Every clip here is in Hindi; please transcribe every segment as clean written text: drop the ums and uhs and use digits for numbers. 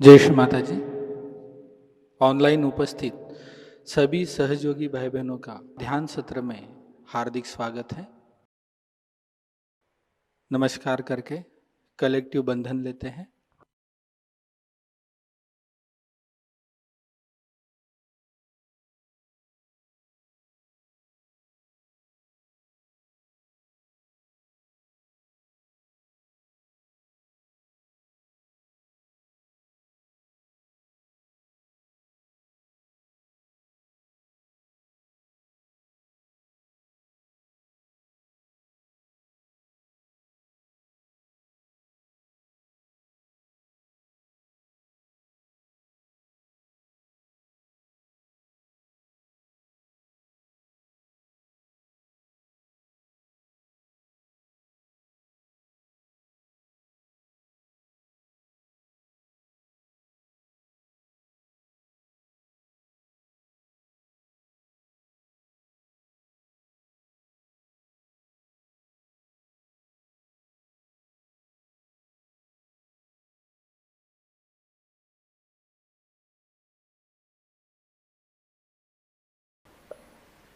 जय श्री माता जी। ऑनलाइन उपस्थित सभी सहयोगी भाई बहनों का ध्यान सत्र में हार्दिक स्वागत है। नमस्कार करके कलेक्टिव बंधन लेते हैं।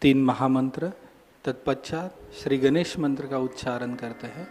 तीन महामंत्र तत्पश्चात श्री गणेश मंत्र का उच्चारण करते हैं।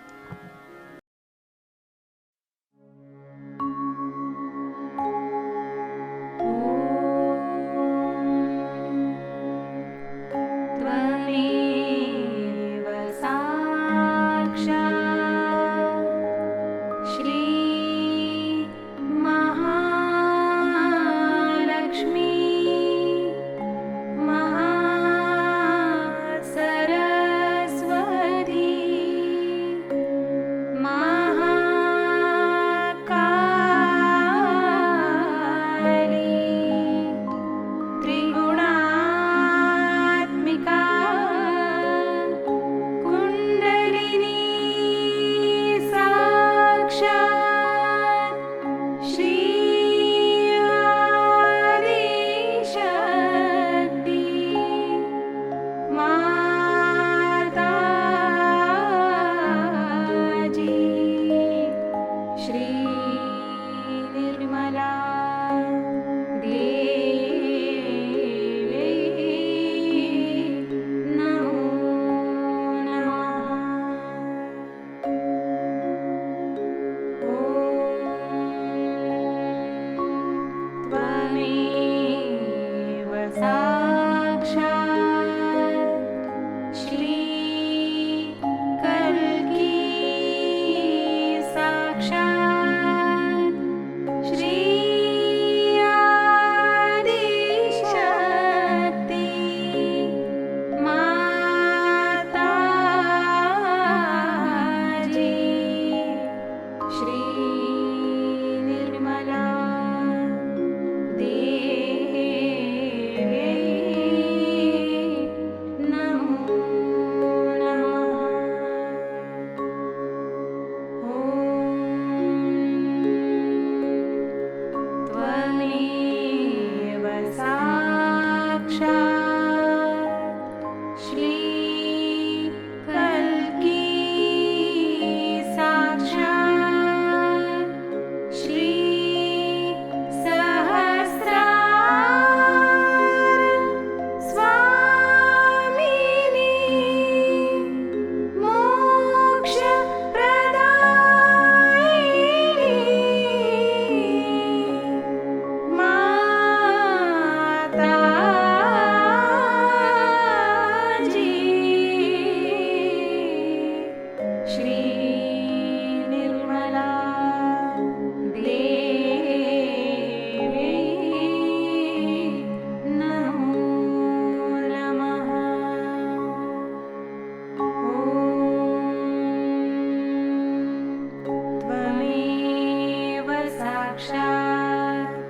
साक्षात्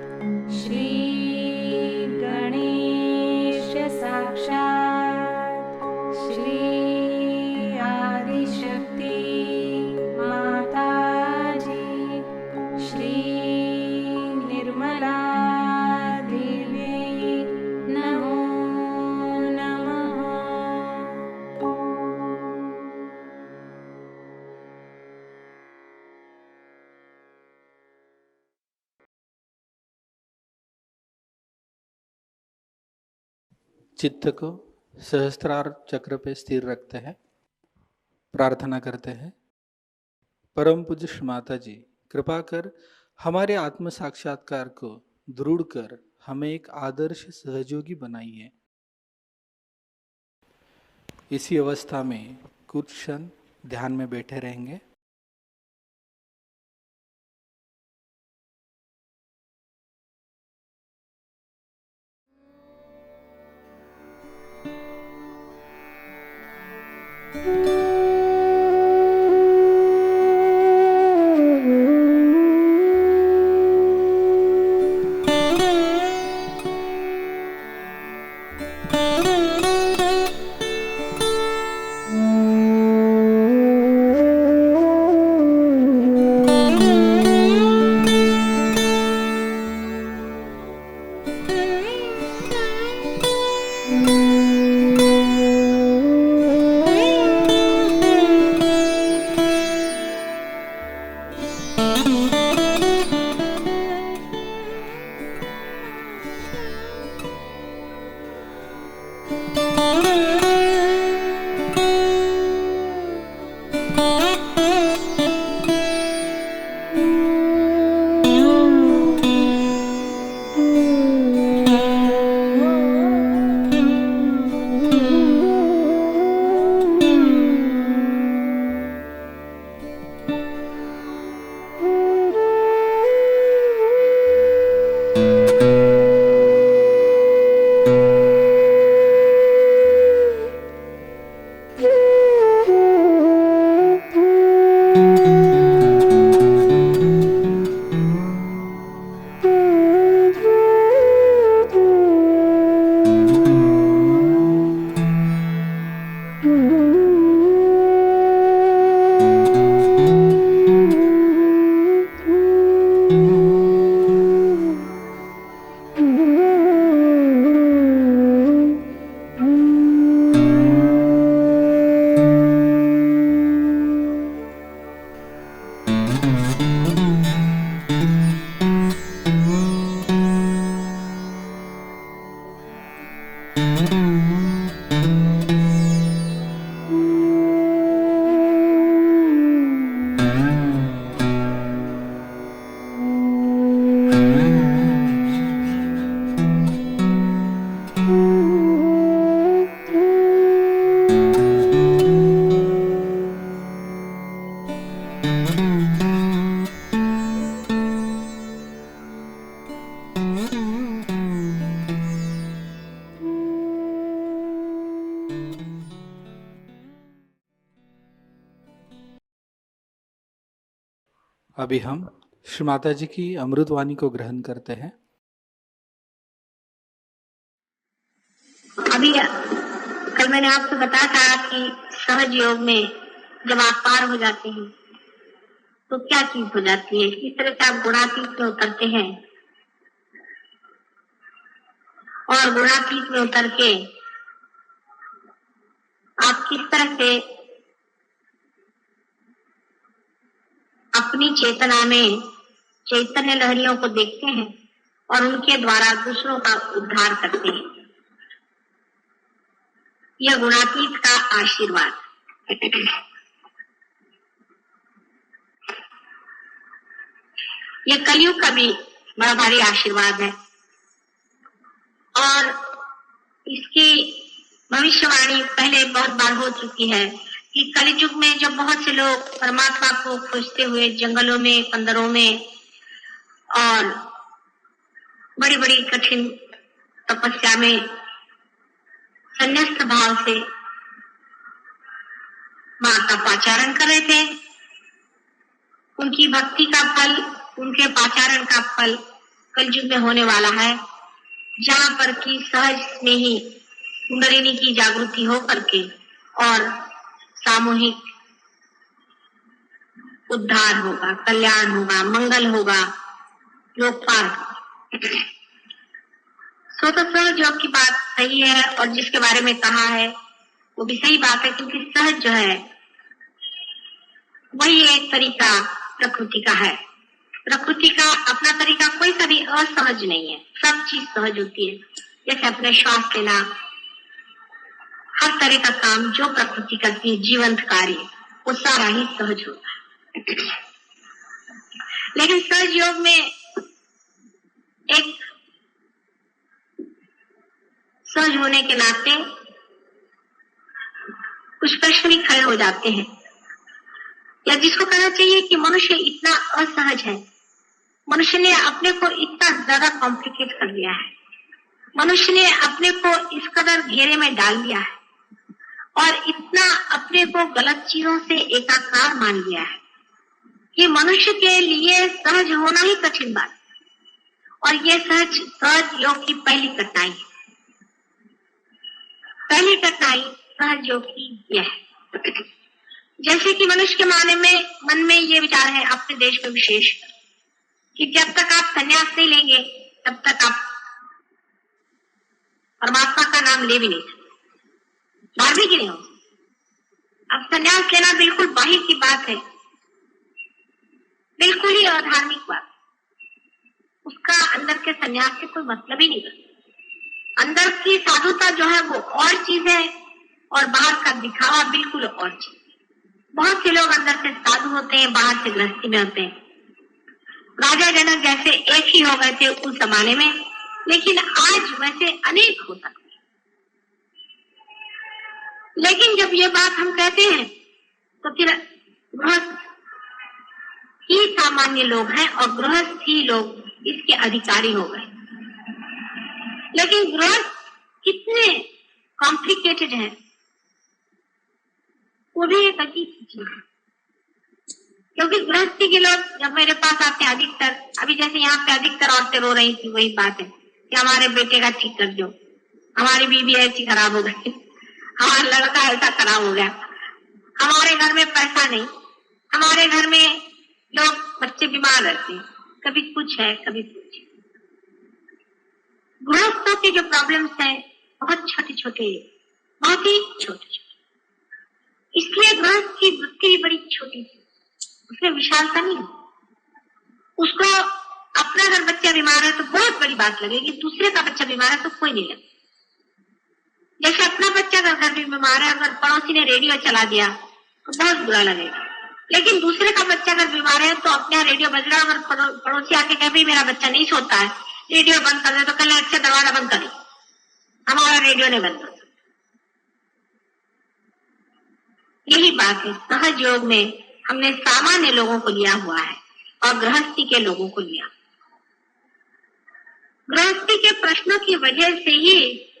श्री गणेश चित्त को सहस्त्रार चक्र पे स्थिर रखते हैं। प्रार्थना करते हैं, परम पूज्य श्री माता जी कृपा कर हमारे आत्म साक्षात्कार को दृढ़ कर हमें एक आदर्श सहयोगी बनाइए। इसी अवस्था में कुछ क्षण ध्यान में बैठे रहेंगे। अभी हम श्री माता जी की अमृतवाणी को ग्रहण करते हैं। अभी कल मैंने आपको बताया था कि सहज योग में जब आप पार हो जाते हैं तो क्या चीज हो जाती है, किस तरह से आप गुणातीत में उतरते हैं और गुणातीत में उतर के आप किस तरह से अपनी चेतना में चैतन्य लहरियों को देखते हैं और उनके द्वारा दूसरों का उद्धार करते हैं। यह गुणातीत का आशीर्वाद। यह कलयुग का भी बड़ा भारी आशीर्वाद है और इसकी भविष्यवाणी पहले बहुत बार हो चुकी है कि कलयुग में जब बहुत से लोग परमात्मा को खोजते हुए जंगलों में, पंदरों में और बड़ी बड़ी कठिन तपस्या में संन्यास्त भाव से मां का पाचारण कर रहे थे, उनकी भक्ति का फल, उनके पाचारण का फल कलयुग में होने वाला है, जहाँ पर की सहज में ही कुंडलिनी की जागृति हो करके और सामूहिक उद्धार होगा, कल्याण होगा, मंगल होगा, लोकपाल। सो तो सहज योग की बात सही है और जिसके बारे में कहा है वो भी सही बात है, क्योंकि सहज जो है वही एक तरीका प्रकृति का है। प्रकृति का अपना तरीका कोई सा भी असहज नहीं है, सब चीज सहज होती है। जैसे अपने श्वास लेना, हर तरह का काम जो प्रकृति करती है, जीवंत कार्य, वो सारा ही सहज होता है। लेकिन सहज योग में एक सहज होने के नाते कुछ प्रश्न भी खड़े हो जाते हैं, या जिसको कहना चाहिए कि मनुष्य इतना असहज है, मनुष्य ने अपने को इतना ज्यादा कॉम्प्लिकेट कर लिया है, मनुष्य ने अपने को इस कदर घेरे में डाल दिया है और इतना अपने को गलत चीजों से एकाकार मान लिया है कि मनुष्य के लिए सहज होना ही कठिन बात है। और ये सहज योग की पहली कठिनाई है। पहली कठिनाई सहज योग की यह है, जैसे कि मनुष्य के मन में ये विचार है, अपने देश में विशेष, कि जब तक आप संन्यास नहीं लेंगे तब तक आप परमात्मा का नाम ले भी नहीं सकते, धार्मिक ही नहीं हो। अब संन्यास लेना बिल्कुल बाहर की बात है, बिल्कुल ही अधार्मिक बात, उसका अंदर के संन्यास से कोई मतलब ही नहीं बनता। अंदर की साधुता जो है वो और चीज है और बाहर का दिखावा बिल्कुल और चीज। बहुत से लोग अंदर से साधु होते हैं, बाहर से गृहस्थी में होते हैं। राजा जनक जैसे एक ही हो गए थे उस जमाने में, लेकिन आज वैसे अनेक हो सकते हैं। लेकिन जब ये बात हम कहते हैं तो फिर गृहस्थ ही सामान्य लोग हैं और गृहस्थ ही लोग इसके अधिकारी हो गए। लेकिन गृहस्थ कितने कॉम्प्लिकेटेड है, वो भी एक अजीब चीज है। क्योंकि गृहस्थी के लोग जब मेरे पास आते हैं अधिकतर, अभी जैसे यहाँ पे अधिकतर औरतें रो रही थी, वही बात है कि हमारे बेटे का ठीक कर दो, हमारी बीवी ऐसी खराब हो गई, हमारा लड़का ऐसा खराब हो गया, हमारे घर में पैसा नहीं, हमारे घर में लोग बच्चे बीमार रहते हैं, कभी कुछ है कभी कुछ। गृहस्थों के जो प्रॉब्लम्स हैं बहुत छोटे छोटे, बहुत ही छोटे छोटे, इसलिए गृहस्थ की वृत्ति भी बड़ी छोटी थी, उसमें विशालता नहीं है। उसको अपना अगर बच्चा बीमार है तो बहुत बड़ी बात लगेगी, दूसरे का बच्चा बीमार है तो कोई नहीं लगे। जैसे अपना बच्चा अगर घर में बीमार है, अगर पड़ोसी ने रेडियो चला दिया तो बहुत बुरा लगेगा, लेकिन दूसरे का बच्चा अगर बीमार है तो अपने यहाँ रेडियो बज रहा है, अगर पड़ोसी आके कहे भाई मेरा बच्चा नहीं सोता है, रेडियो बंद कर दे, तो कल अच्छा दरवाजा बंद कर, हमारा रेडियो नहीं बंद कर। यही बात है, सहज योग में हमने सामान्य लोगों को लिया हुआ है और गृहस्थी के लोगों को लिया। गृहस्थी के प्रश्नों की वजह से ही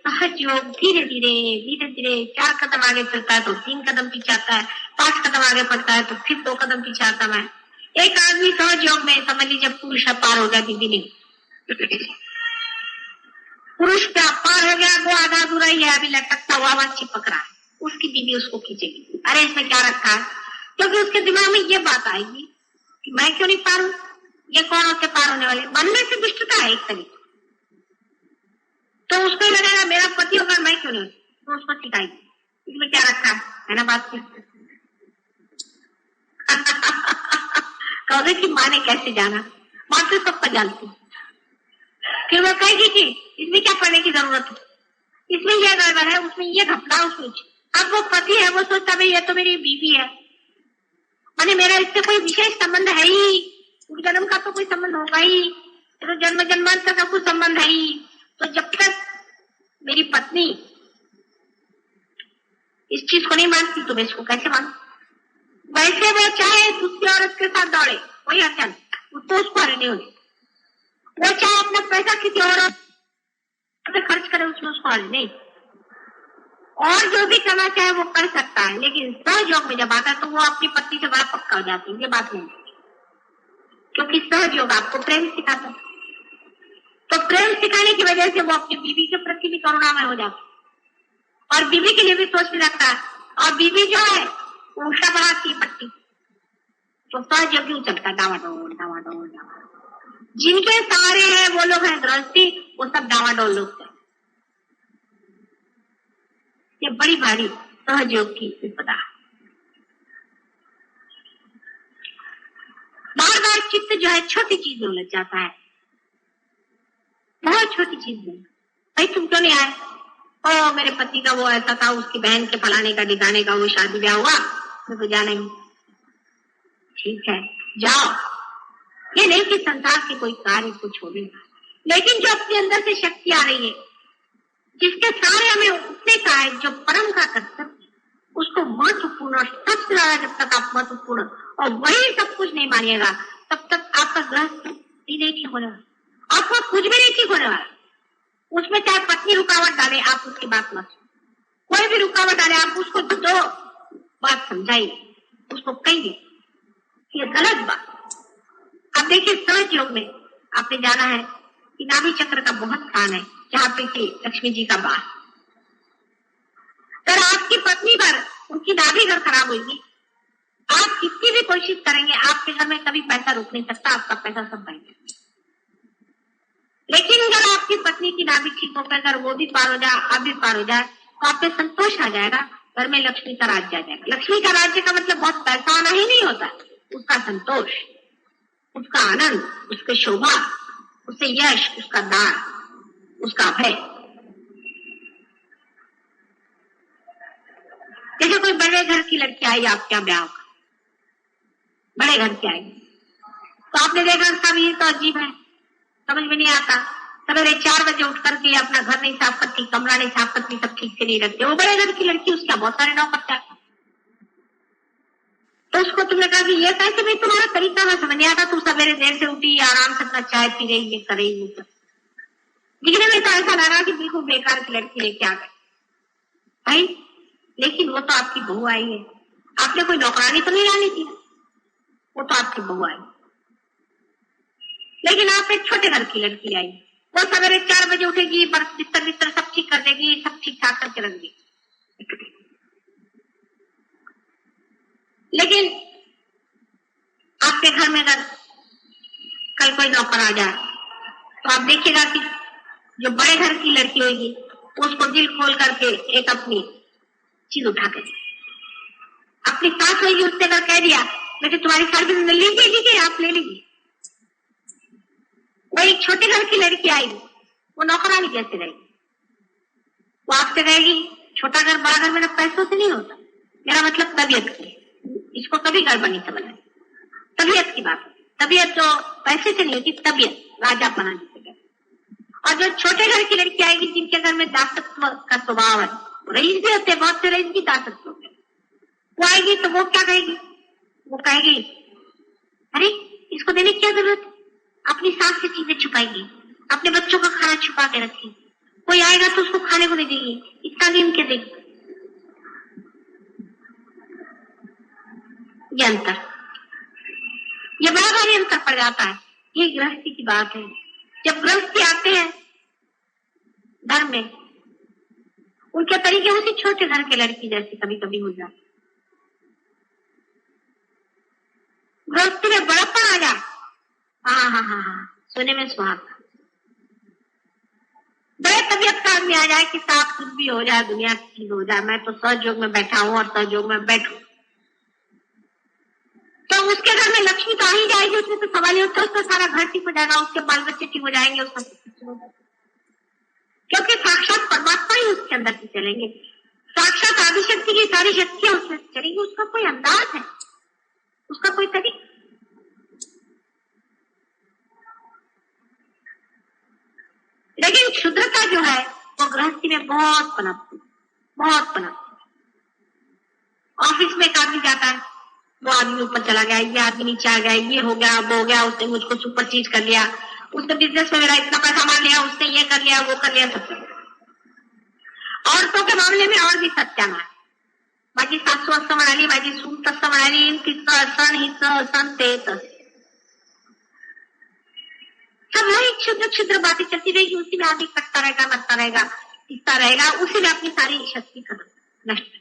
सहज योग धीरे धीरे 4 कदम आगे चलता है तो 3 कदम पीछे आता है, 5 कदम आगे बढ़ता है तो फिर 2 कदम पीछे आता है। एक आदमी सहज योग में समझ लीजिए पुरुष पार हो गया, बीबी नहीं, पुरुष पे पार हो गया, वो आधा अधूरा ही है, अभी लटकता हुआ वहां चिपक रहा है, उसकी बीबी उसको खींचेगी, अरे इसमें क्या रखा है, क्योंकि उसके दिमाग में ये बात आएगी कि मैं क्यों नहीं पार हूं, ये कौन होते पार होने वाले। मन में से दुष्टता है एक तरीके, तो उसको लगेगा मेरा पति होगा मैं क्यों नहीं, तो उसको सिखाएगी इसमें क्या रखा है ना बात। कहोगे कि माँ ने कैसे जाना, माँ तो सबको जानती, फिर वो कहेगी कि इसमें क्या पढ़ने की जरूरत है, इसमें यह गड़बड़ है, उसमें ये घपला, उसमें। अब वो पति है, वो सोचता भाई ये तो मेरी बीवी है, माने मेरा इससे कोई विशेष संबंध है ही, जन्म का तो कोई संबंध होगा ही, तो जन्म जन्मांतर का कुछ संबंध है ही, तो जब तक मेरी पत्नी इस चीज को नहीं मानती तो मैं इसको कैसे मानू। वैसे वो चाहे दूसरी औरत के साथ दौड़े कोई हर्जा नहीं, तो उसको हरी नहीं होगी, वो चाहे अपना पैसा किसी और खर्च करे उसमें उसको हरी नहीं, और जो भी करना चाहे वो कर सकता है। लेकिन सहज योग में जब आता है तो वो अपनी पत्नी से बड़ा पक्का हो जाती है, ये बात नहीं, क्योंकि सहज योग आपको प्रेम सिखाता है, तो प्रेम सिखाने की वजह से वो अपनी बीवी के प्रति भी करुणामय हो जाता है और बीवी के लिए भी सोचने लगता है, और बीवी जो है उल्टा बढ़ाती है पट्टी, तो सहज योग क्यों चलता है डावाडोल डावाडोल डावाडोल। जिनके सहारे हैं वो लोग हैं गृहस्थी, वो सब डावाडोल लोग हैं। ये बड़ी भारी सहज योग की विपदा है। बार बार चित्त जो है छोटी चीज में लग जाता है, बहुत छोटी चीज में, भाई तुम क्यों नहीं आए, ओ मेरे पति का वो ऐसा था, उसकी बहन के फलाने का ढिकाने का वो शादी ब्याह हुआ, मैं तो जाना ही। ठीक है जाओ, ये नहीं कि संसार के कोई कार्य को छोड़ेगा, लेकिन जो अपने अंदर से शक्ति आ रही है, जिसके सारे हमें उठने का है, जो परम का कर्तव्य, उसको महत्वपूर्ण और सबसे ज्यादा जब तक आप महत्वपूर्ण और वही सब कुछ नहीं मानिएगा, तब तक आपका गृहस्थ नहीं ठीक होने वाला, आपका कुछ भी नहीं ठीक होने वाला। उसमें चाहे पत्नी रुकावट डाले, आप उसकी बात मत सुनो, कोई भी रुकावट डाले, आप उसको दो बात समझाइए, उसको कहिए ये गलत बात। अब देखिए सहज योग में आपने जाना है कि नाभि चक्र का बहुत स्थान है, जहाँ पे कि लक्ष्मी जी का वास। अगर आपकी पत्नी पर उनकी नाभि अगर खराब होगी, आप कितनी भी कोशिश करेंगे, आपके घर में कभी पैसा रुक नहीं सकता, आपका पैसा सब बह जाएगा। लेकिन अगर आपकी पत्नी की नाभि ठीक होकर अगर वो भी पार हो जाए, आप भी पार हो जाए, तो आप पे संतोष आ जाएगा, घर में लक्ष्मी का राज्य आ जाएगा। लक्ष्मी का राज्य का मतलब बहुत पैसा आना ही नहीं होता, उसका संतोष, उसका आनंद, उसकी शोभा, उससे यश, उसका दान, उसका अभय। जैसे कोई बड़े घर की लड़की आई आपके यहाँ ब्याह, बड़े घर की आई, तो आपने देखा सब ये तो अजीब है, समझ में नहीं आता, सवेरे 4 बजे उठ करके अपना घर नहीं साफ करती, कमरा नहीं साफ करती, सब ठीक से नहीं रखते। वो बड़े घर की लड़की, उसका बहुत सारे नौकर चाकर, तो उसको तुमने कहा कि ये कैसे, भाई तुम्हारा तरीका मैं समझ नहीं आता, तुम सवेरे देर से उठी, आराम से अपना चाय पी रही, ये कर रही, दिखने में तो ऐसा लगा कि बिल्कुल बेकार की लड़की लेके आ गए भाई। लेकिन वो तो आपकी बहू आई है, आपने कोई नौकरानी तो नहीं डाली थी, वो तो आपकी बहू आई। लेकिन आप एक छोटे घर की लड़की आई, वो सवेरे 4 बजे उठेगी, बिस्तर बिस्तर सब ठीक कर देगी, सब ठीक ठाक करके रख देगी। लेकिन आपके घर में अगर कल कोई नौकर आ जाए, तो आप देखिएगा कि जो बड़े घर की लड़की होगी, उसको दिल खोल करके एक अपनी चीज उठा के, अपनी सास होगी, उसने अगर कह दिया लेकिन तुम्हारी सास भी लीजिए, आप ले लीजिए। वो एक छोटे घर की लड़की आई, वो नौकरानी कैसे रहेगी, वो आपसे कहेगी छोटा घर बड़ा घर मेरा पैसों से नहीं होता, मेरा मतलब तबीयत की, इसको कभी गड़बड़ नहीं समझना, तबीयत की बात, तबीयत जो पैसे से नहीं होती, तबीयत राजा बना जीतेगा। और जो छोटे घर की लड़की आएगी, जिनके घर में दासत्व का स्वभाव है, रईस भी होते, बहुत से रईस भी दासत्व होते, वो आएगी तो वो क्या कहेगी, वो कहेगी अरे इसको देने की क्या जरूरत है, अपनी सास से चीजें छुपाएगी, अपने बच्चों का खाना छुपा के रखेगी, कोई आएगा तो उसको खाने को नहीं देगी, इतना दिन के देगी। ये अंतर, ये बड़ा भारी अंतर पड़ जाता है। ये गृहस्थी की बात है। जब गृहस्थी आते हैं घर में, उनके तरीके उसी छोटे घर के लड़की जैसे कभी कभी हो जाते, गृहस्थी में बड़प्पन आ जाए, हाँ, सोने में सुहागा, बड़े तबीयत का आदमी आ जाए कि साफ कुछ भी हो जाए, दुनिया की चीज हो जाए, मैं तो सहयोग में बैठा हूं और सहयोग में बैठू, तो उसके घर में लक्ष्मी तो आ ही जाएगी, उसमें तो सवाल ही होता है, उसका सारा घर ठीक हो जाएगा, उसके बाल बच्चे ठीक हो जाएंगे, उसका क्योंकि साक्षात परमात्मा ही उसके अंदर से चलेंगे, साक्षात आदिशक्ति की सारी शक्तियां उसमें चलेंगी, उसका कोई अंदाज है, उसका कोई तरीका। लेकिन क्षुद्रता जो है वो गृहस्थी में बहुत पनपती, बहुत पनपती। ऑफिस में एक आदमी जाता है, वो आदमी ऊपर चला गया, ये आदमी नीचे आ गया, ये हो गया, वो हो गया, उसने मुझको सुपर चीज कर लिया, उसने बिजनेस में मेरा इतना पैसा मार लिया, उसने ये कर लिया, वो कर लिया, सब कर लिया। औरतों के मामले में और भी सत्यानाश, माझी सासू असं म्हणाली, माझी सून तसं म्हणाली, तिचं असं हिचं असं ते तसं, सब वही क्षुद्र क्षुद्र बातें चलती रहेगी, उसी में आदमी कटता रहेगा, मरता रहेगा, पीसता रहेगा, उसी में अपनी सारी शक्ति खत्म नष्ट।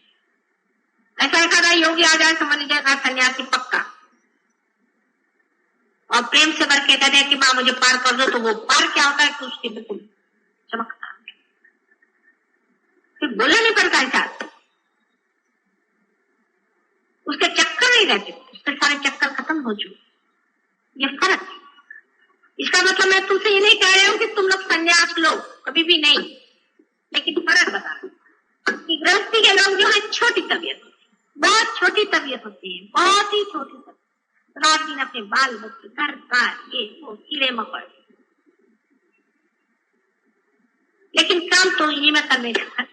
ऐसा एखादा योगी आ जाए, समझ लीजिएगा सन्यासी पक्का, और प्रेम से भर के कहते हैं कि माँ मुझे पार कर दो, तो वो पार क्या होता है कि उसकी बिल्कुल चमकता, फिर बोलना नहीं पड़ता है साथ, उसके चक्कर नहीं रहते, उसके सारे चक्कर खत्म हो चुके। ये फर्क है। इसका मतलब मैं तुमसे ये नहीं कह रही हूँ कि तुम लोग संन्यास लो, कभी भी नहीं, लेकिन फर्क बता रहे हैं कि गृहस्थी के लोग जो है छोटी तबीयत होती है, बहुत छोटी तबीयत होती है, बहुत ही छोटी तबीयत। रात दिन अपने बाल बच्चे, घर बार, ये वो कीड़े मकोड़े, लेकिन काम तो इन्हीं में करने जाता,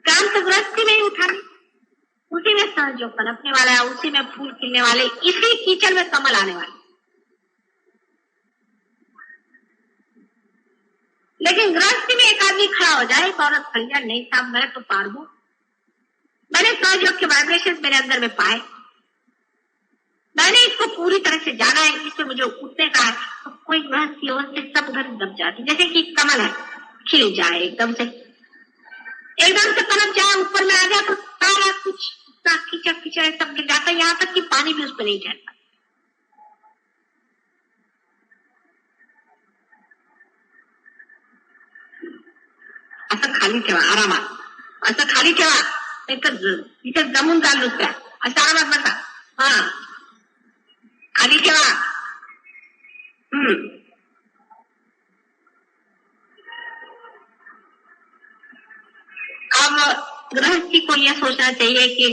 काम तो गृहस्थी में ही उठाने, उसी में सहयोग पनपने वाला है, उसी में फूल खिलने वाले, इसी कीचड़ में कमल आने वाले। लेकिन गृहस्थी में एक आदमी खड़ा हो जाए, एक औरत खड़ी जाए, नहीं साहब मैं तो पार हूं, मैंने सहयोग के वाइब्रेशन मेरे अंदर में पाए, मैंने इसको पूरी तरह से जाना है, इसमें मुझे उठने का है, तो कोई गृहस्थी हो से सब उधर दब जाती, जैसे कि कमल है, खिल जाए एकदम से पनप जाए, ऊपर में आ जाए तो सारा कुछ कीचड़ कीचड़ सब गिर जाता है, यहाँ तक कि पानी भी उस पर नहीं ठहरता। असं खाली ठेवा, आरामात असं खाली ठेवा, नाही तर इथे जमून जाल नुसत्या, असं आरामात बसा, हा खाली ठेवा। अब गृहस्थी को यह सोचना चाहिए कि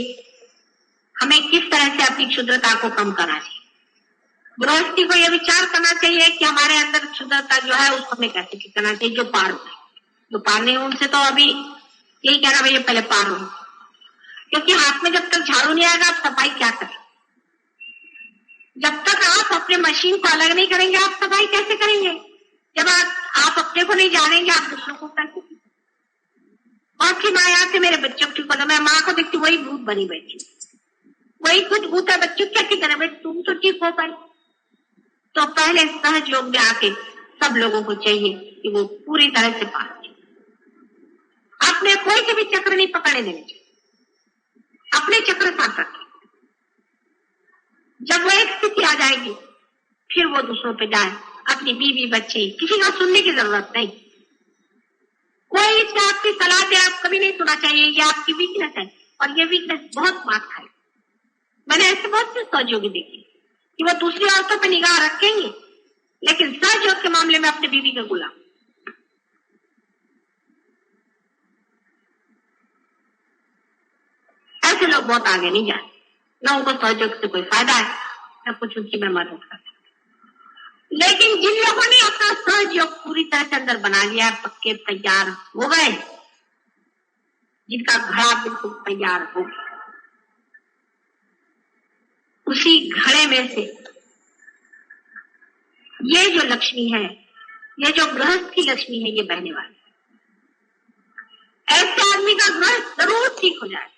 हमें किस तरह से अपनी क्षुद्रता को कम करना चाहिए। गृहस्थी को यह विचार करना चाहिए कि हमारे अंदर क्षुद्रता जो है उसको हमें कैसे ठीक करना चाहिए, जो पार हो, जो पार नहीं हो उनसे तो अभी यही कहना भैया पहले पार हो, क्योंकि हाथ में जब तक झाड़ू नहीं आएगा आप सफाई क्या करें, जब तक आप अपने मशीन को अलग नहीं करेंगे आप सफाई कैसे करेंगे, जब आप अपने को नहीं जानेंगे आप दूसरों को कैसे। और फिर माँ यहाँ से मेरे बच्चों को ठीक होना, मैं माँ को देखती वही भूत बनी बैठी, वही कुछ भूत है, बच्चों क्या ठीक करे, तुम तो ठीक हो पाए। तो पहले सहयोग में आके सब लोगों को चाहिए कि वो पूरी तरह से पार, अपने कोई से भी चक्र नहीं पकड़ने देने चाहिए, अपने चक्र साथ रखें। जब वो एक स्थिति आ जाएगी फिर वो दूसरों पे जाए, अपनी बीवी बच्चे, किसी का सुनने की जरूरत नहीं, कोई इससे आपकी सलाह दे आप कभी नहीं सुना चाहिए, ये आपकी वीकनेस है और ये वीकनेस बहुत मार खाए। मैंने ऐसे बहुत से सहयोगी देखे कि वो दूसरी औरतों पर निगाह रखेंगे लेकिन सहयोग के मामले में अपने बीवी का गुलाम। ऐसे लोग बहुत आगे नहीं जाए, न उनको सहयोग से कोई फायदा है न कुछ उनकी मैं मदद करता। लेकिन जिन लोगों ने अपना सहयोग पूरी तरह से अंदर बना लिया, पक्के तैयार हो गए, जिनका घड़ा बिल्कुल तैयार हो गया, उसी घड़े में से ये जो लक्ष्मी है, ये जो गृहस्थ की लक्ष्मी है, ये बहने वाली। ऐसे आदमी का गृहस्थ जरूर ठीक हो जाए।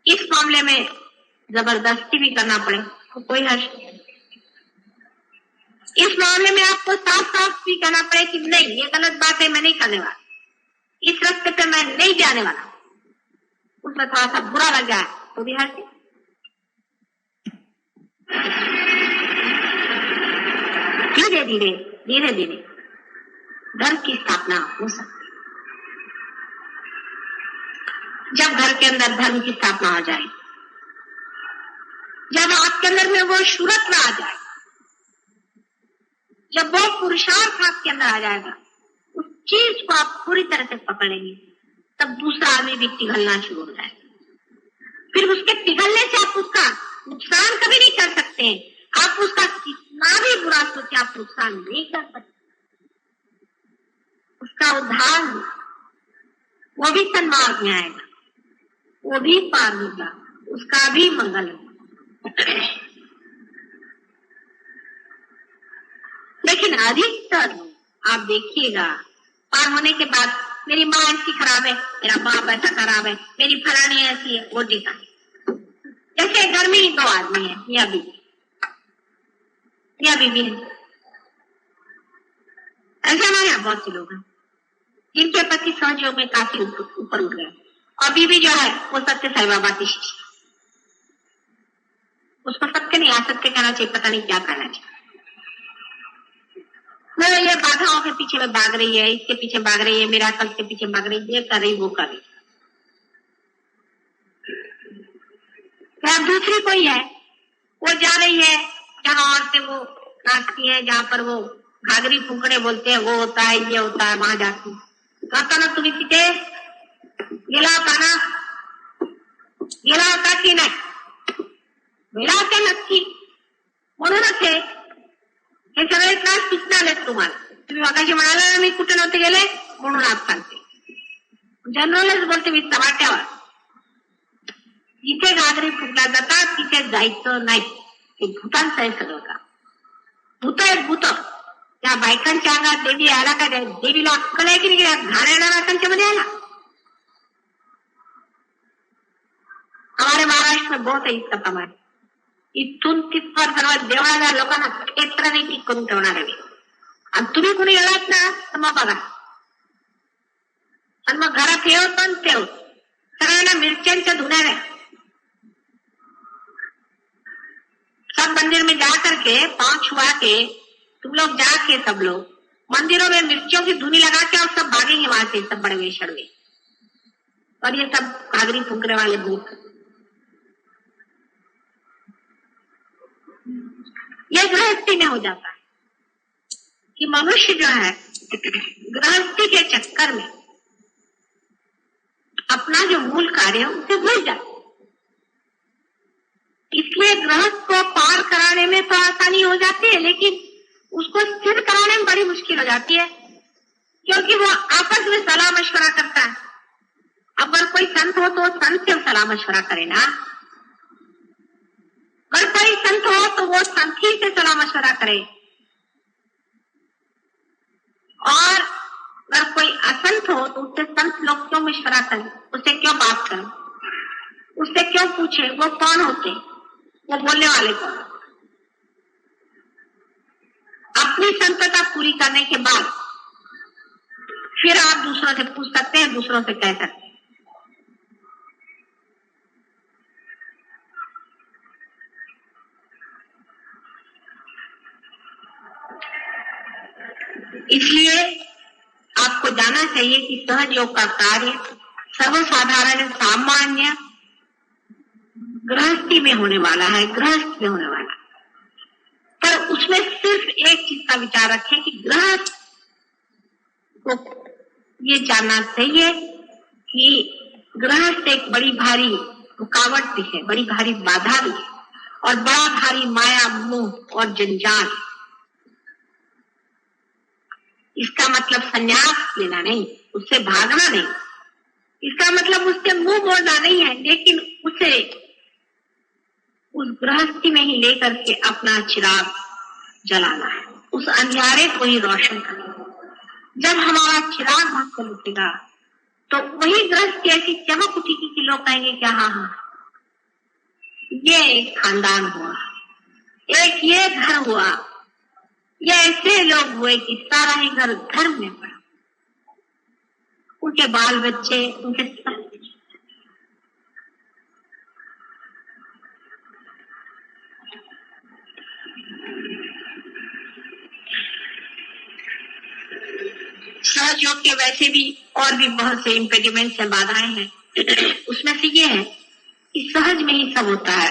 इस मामले में जबरदस्ती भी करना पड़े तो कोई हर्ष नहीं। इस मामले में आपको साफ साफ भी कहना पड़े कि नहीं ये गलत बात है, मैं नहीं करने वाला, इस रास्ते पे मैं नहीं जाने वाला, उसमें थोड़ा सा बुरा लग जाए तो भी हर्ष। धीरे धीरे धीरे धीरे धर्म की स्थापना हो सकती। जब घर के अंदर धर्म की स्थापना हो जाए, जब आपके अंदर में वो शुरत में आ जाए, जब वो पुरुषार्थ आपके अंदर आ जाएगा, उस चीज को आप पूरी तरह से पकड़ेंगे, तब दूसरा आदमी भी पिघलना शुरू हो जाएगा। फिर उसके पिघलने से आप उसका नुकसान कभी नहीं कर सकते, आप उसका कितना भी बुरा सोचे आप नुकसान नहीं कर सकते। उसका उद्धार वो भी सन्मार्ग में आएगा, वो भी पार होगा, उसका भी मंगल होगा। लेकिन अधिकतर आप देखिएगा पार होने के बाद मेरी माँ ऐसी खराब है, मेरा बाप ऐसा खराब है, मेरी फलानी ऐसी है, वो टीका। जैसे घर में ही दो आदमी है, मियाँ बीवी है। ऐसे हमारे यहाँ बहुत से लोग हैं जिनके पति सहयोग में काफी ऊपर उठ गए और बीवी जो है वो सत्य साई बाबा की शिष्य, उसको सत्य नहीं असत्य कहना चाहिए, पता नहीं क्या कहना चाहिए। मैं ये बाधाओं के पीछे में भाग रही है, इसके पीछे भाग रही है, मेरा कल के पीछे भाग रही है, ये कर रही वो कर रही। दूसरी कोई है वो जा रही है जहां औरतें वो नाचती है, जहां पर वो घाघरी फुंकड़े बोलते हैं, वो होता है, ये होता है, वहां जाती कहता ना तुम्ही तिथे गेला होता ना, गेला होता की नाही, गेला होता नक्की. म्हणूनच हे सगळे त्रास तिथून आलेत तुम्हाला. तुम्ही मगाशी म्हणाला ना मी कुठे नव्हते गेले, म्हणून आज सांगते. जनरलच बोलते मी चव्हाट्यावर, जिथे घागरी फुटल्या जातात तिथे जायचं नाही. हे भूतांचं आहे सगळं का. भूत आहेत भूत. त्या बायकांच्या अंगात देवी आला का, देवीला अक्कल आहे की नाही, घाणेरडा त्यांच्या मध्ये आला. हमारे महाराष्ट्र में बहुत है इसका प्रमाण. इथून तिथवर सर्व देवळाला लोकांना क्षेत्र नाही ठीक करून ठेवणार आहे. आणि तुम्ही कुणी गेलात ना तर मग बघा. आणि मग घरात ठेव पण ठेव सगळ्यांना मिरच्यांच्या धुण्याने. सब मंदिर में जा करके पांव छुआ के तुम लोग जाके सब लोग मंदिरों में मिर्चियों की धुनी लगा के और सब भागेंगे वहां से, सब बड़े वेशड़ में. और ये सब घाघरी फूंकने वाले भूत. ये गृहस्थी में हो जाता है कि मनुष्य जो है गृहस्थी के चक्कर में अपना जो मूल कार्य है उसे भूल जाता है. इसलिए गृहस्थ को पार कराने में तो आसानी हो जाती है, लेकिन उसको स्थिर कराने में बड़ी मुश्किल हो जाती है, क्योंकि वो आपस में सलाह मशवरा करता है. अगर कोई संत हो तो संत से सलाह मशवरा करे ना. अगर कोई संत हो तो वो संत ही से सलाह मशवरा करे. और अगर कोई असंत हो तो उससे संत लोग क्यों मशवरा करें, उससे क्यों बात करें, उससे क्यों पूछे, वो कौन होते, वो बोलने वाले कौन. अपनी संतता पूरी करने के बाद फिर आप दूसरों से पूछ सकते हैं, दूसरों से कह सकते हैं. इसलिए आपको जानना चाहिए कि सहज योग का कार्य सर्वसाधारण सामान्य गृहस्थी में होने वाला है, गृहस्थ में होने वाला है. पर उसमें सिर्फ एक चीज का विचार रखें कि गृहस्थ को ये जानना चाहिए कि गृहस्थ एक बड़ी भारी रुकावट भी है, बड़ी भारी बाधा भी है, और बड़ा भारी माया मोह और जंजाल. इसका मतलब संन्यास लेना नहीं, उससे भागना नहीं, इसका मतलब उससे मुंह मोड़ना नहीं है, लेकिन उसे उस गृहस्थी में ही लेकर के अपना चिराग जलाना है, उस अंधियारे को ही रोशन करना. जब हमारा चिराग वहां से उठेगा तो वही गृहस्थी ऐसी चमक उठेगी कि लोग कहेंगे क्या हाँ हाँ ये एक खानदान हुआ, एक ये घर हुआ, ये ऐसे लोग हुए कि सारा ही घर धर्म में पड़ा. उनके बाल बच्चे, उनके सहज योग के वैसे भी और भी बहुत से इम्पेडिमेंट्स हैं, बाधाएं हैं. उसमें से ये है कि सहज में ही सब होता है.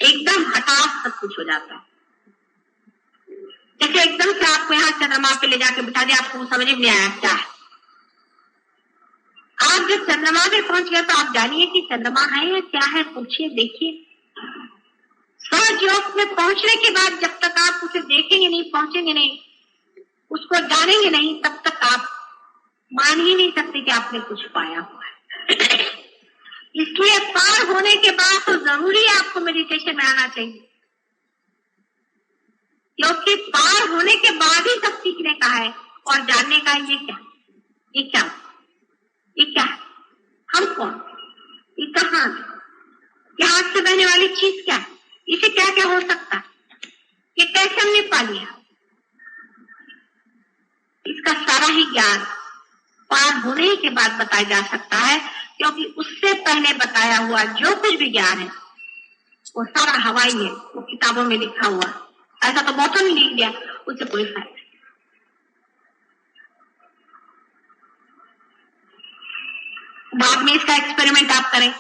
एकदम हठात सब कुछ हो जाता है. जैसे एकदम से आपको यहाँ चंद्रमा पे ले जाके बिठा दिया, आपको समझ में नहीं आया क्या है. आप जब चंद्रमा पे पहुंच गए तो आप जानिए कि चंद्रमा है या क्या है, पूछिए, देखिए. सहज योग में पहुंचने के बाद जब तक आप उसे देखेंगे नहीं, पहुंचेंगे नहीं, उसको जानेंगे नहीं, तब तक आप मान ही नहीं सकते कि आपने कुछ पाया हुआ है. इसलिए पार होने के बाद तो जरूरी आपको मेडिटेशन में आना चाहिए, क्योंकि पार होने के बाद ही सब सीखने का है और जानने का है. ये क्या, ये क्या, ये क्या है, हम कौन, ये कहाँ, ये हाथ से बहने वाली चीज क्या है, इसे क्या क्या हो सकता है, ये कैसे हमने पा लिया. इसका सारा ही ज्ञान पार होने के बाद बताया जा सकता है, क्योंकि उससे पहले बताया हुआ जो कुछ भी ज्ञान है वो सारा हवाई है, वो किताबों में लिखा हुआ. ऐसा तो बहुत नहीं लिख दिया, उससे कोई फायदा नहीं. बाद में इसका एक्सपेरिमेंट आप करें.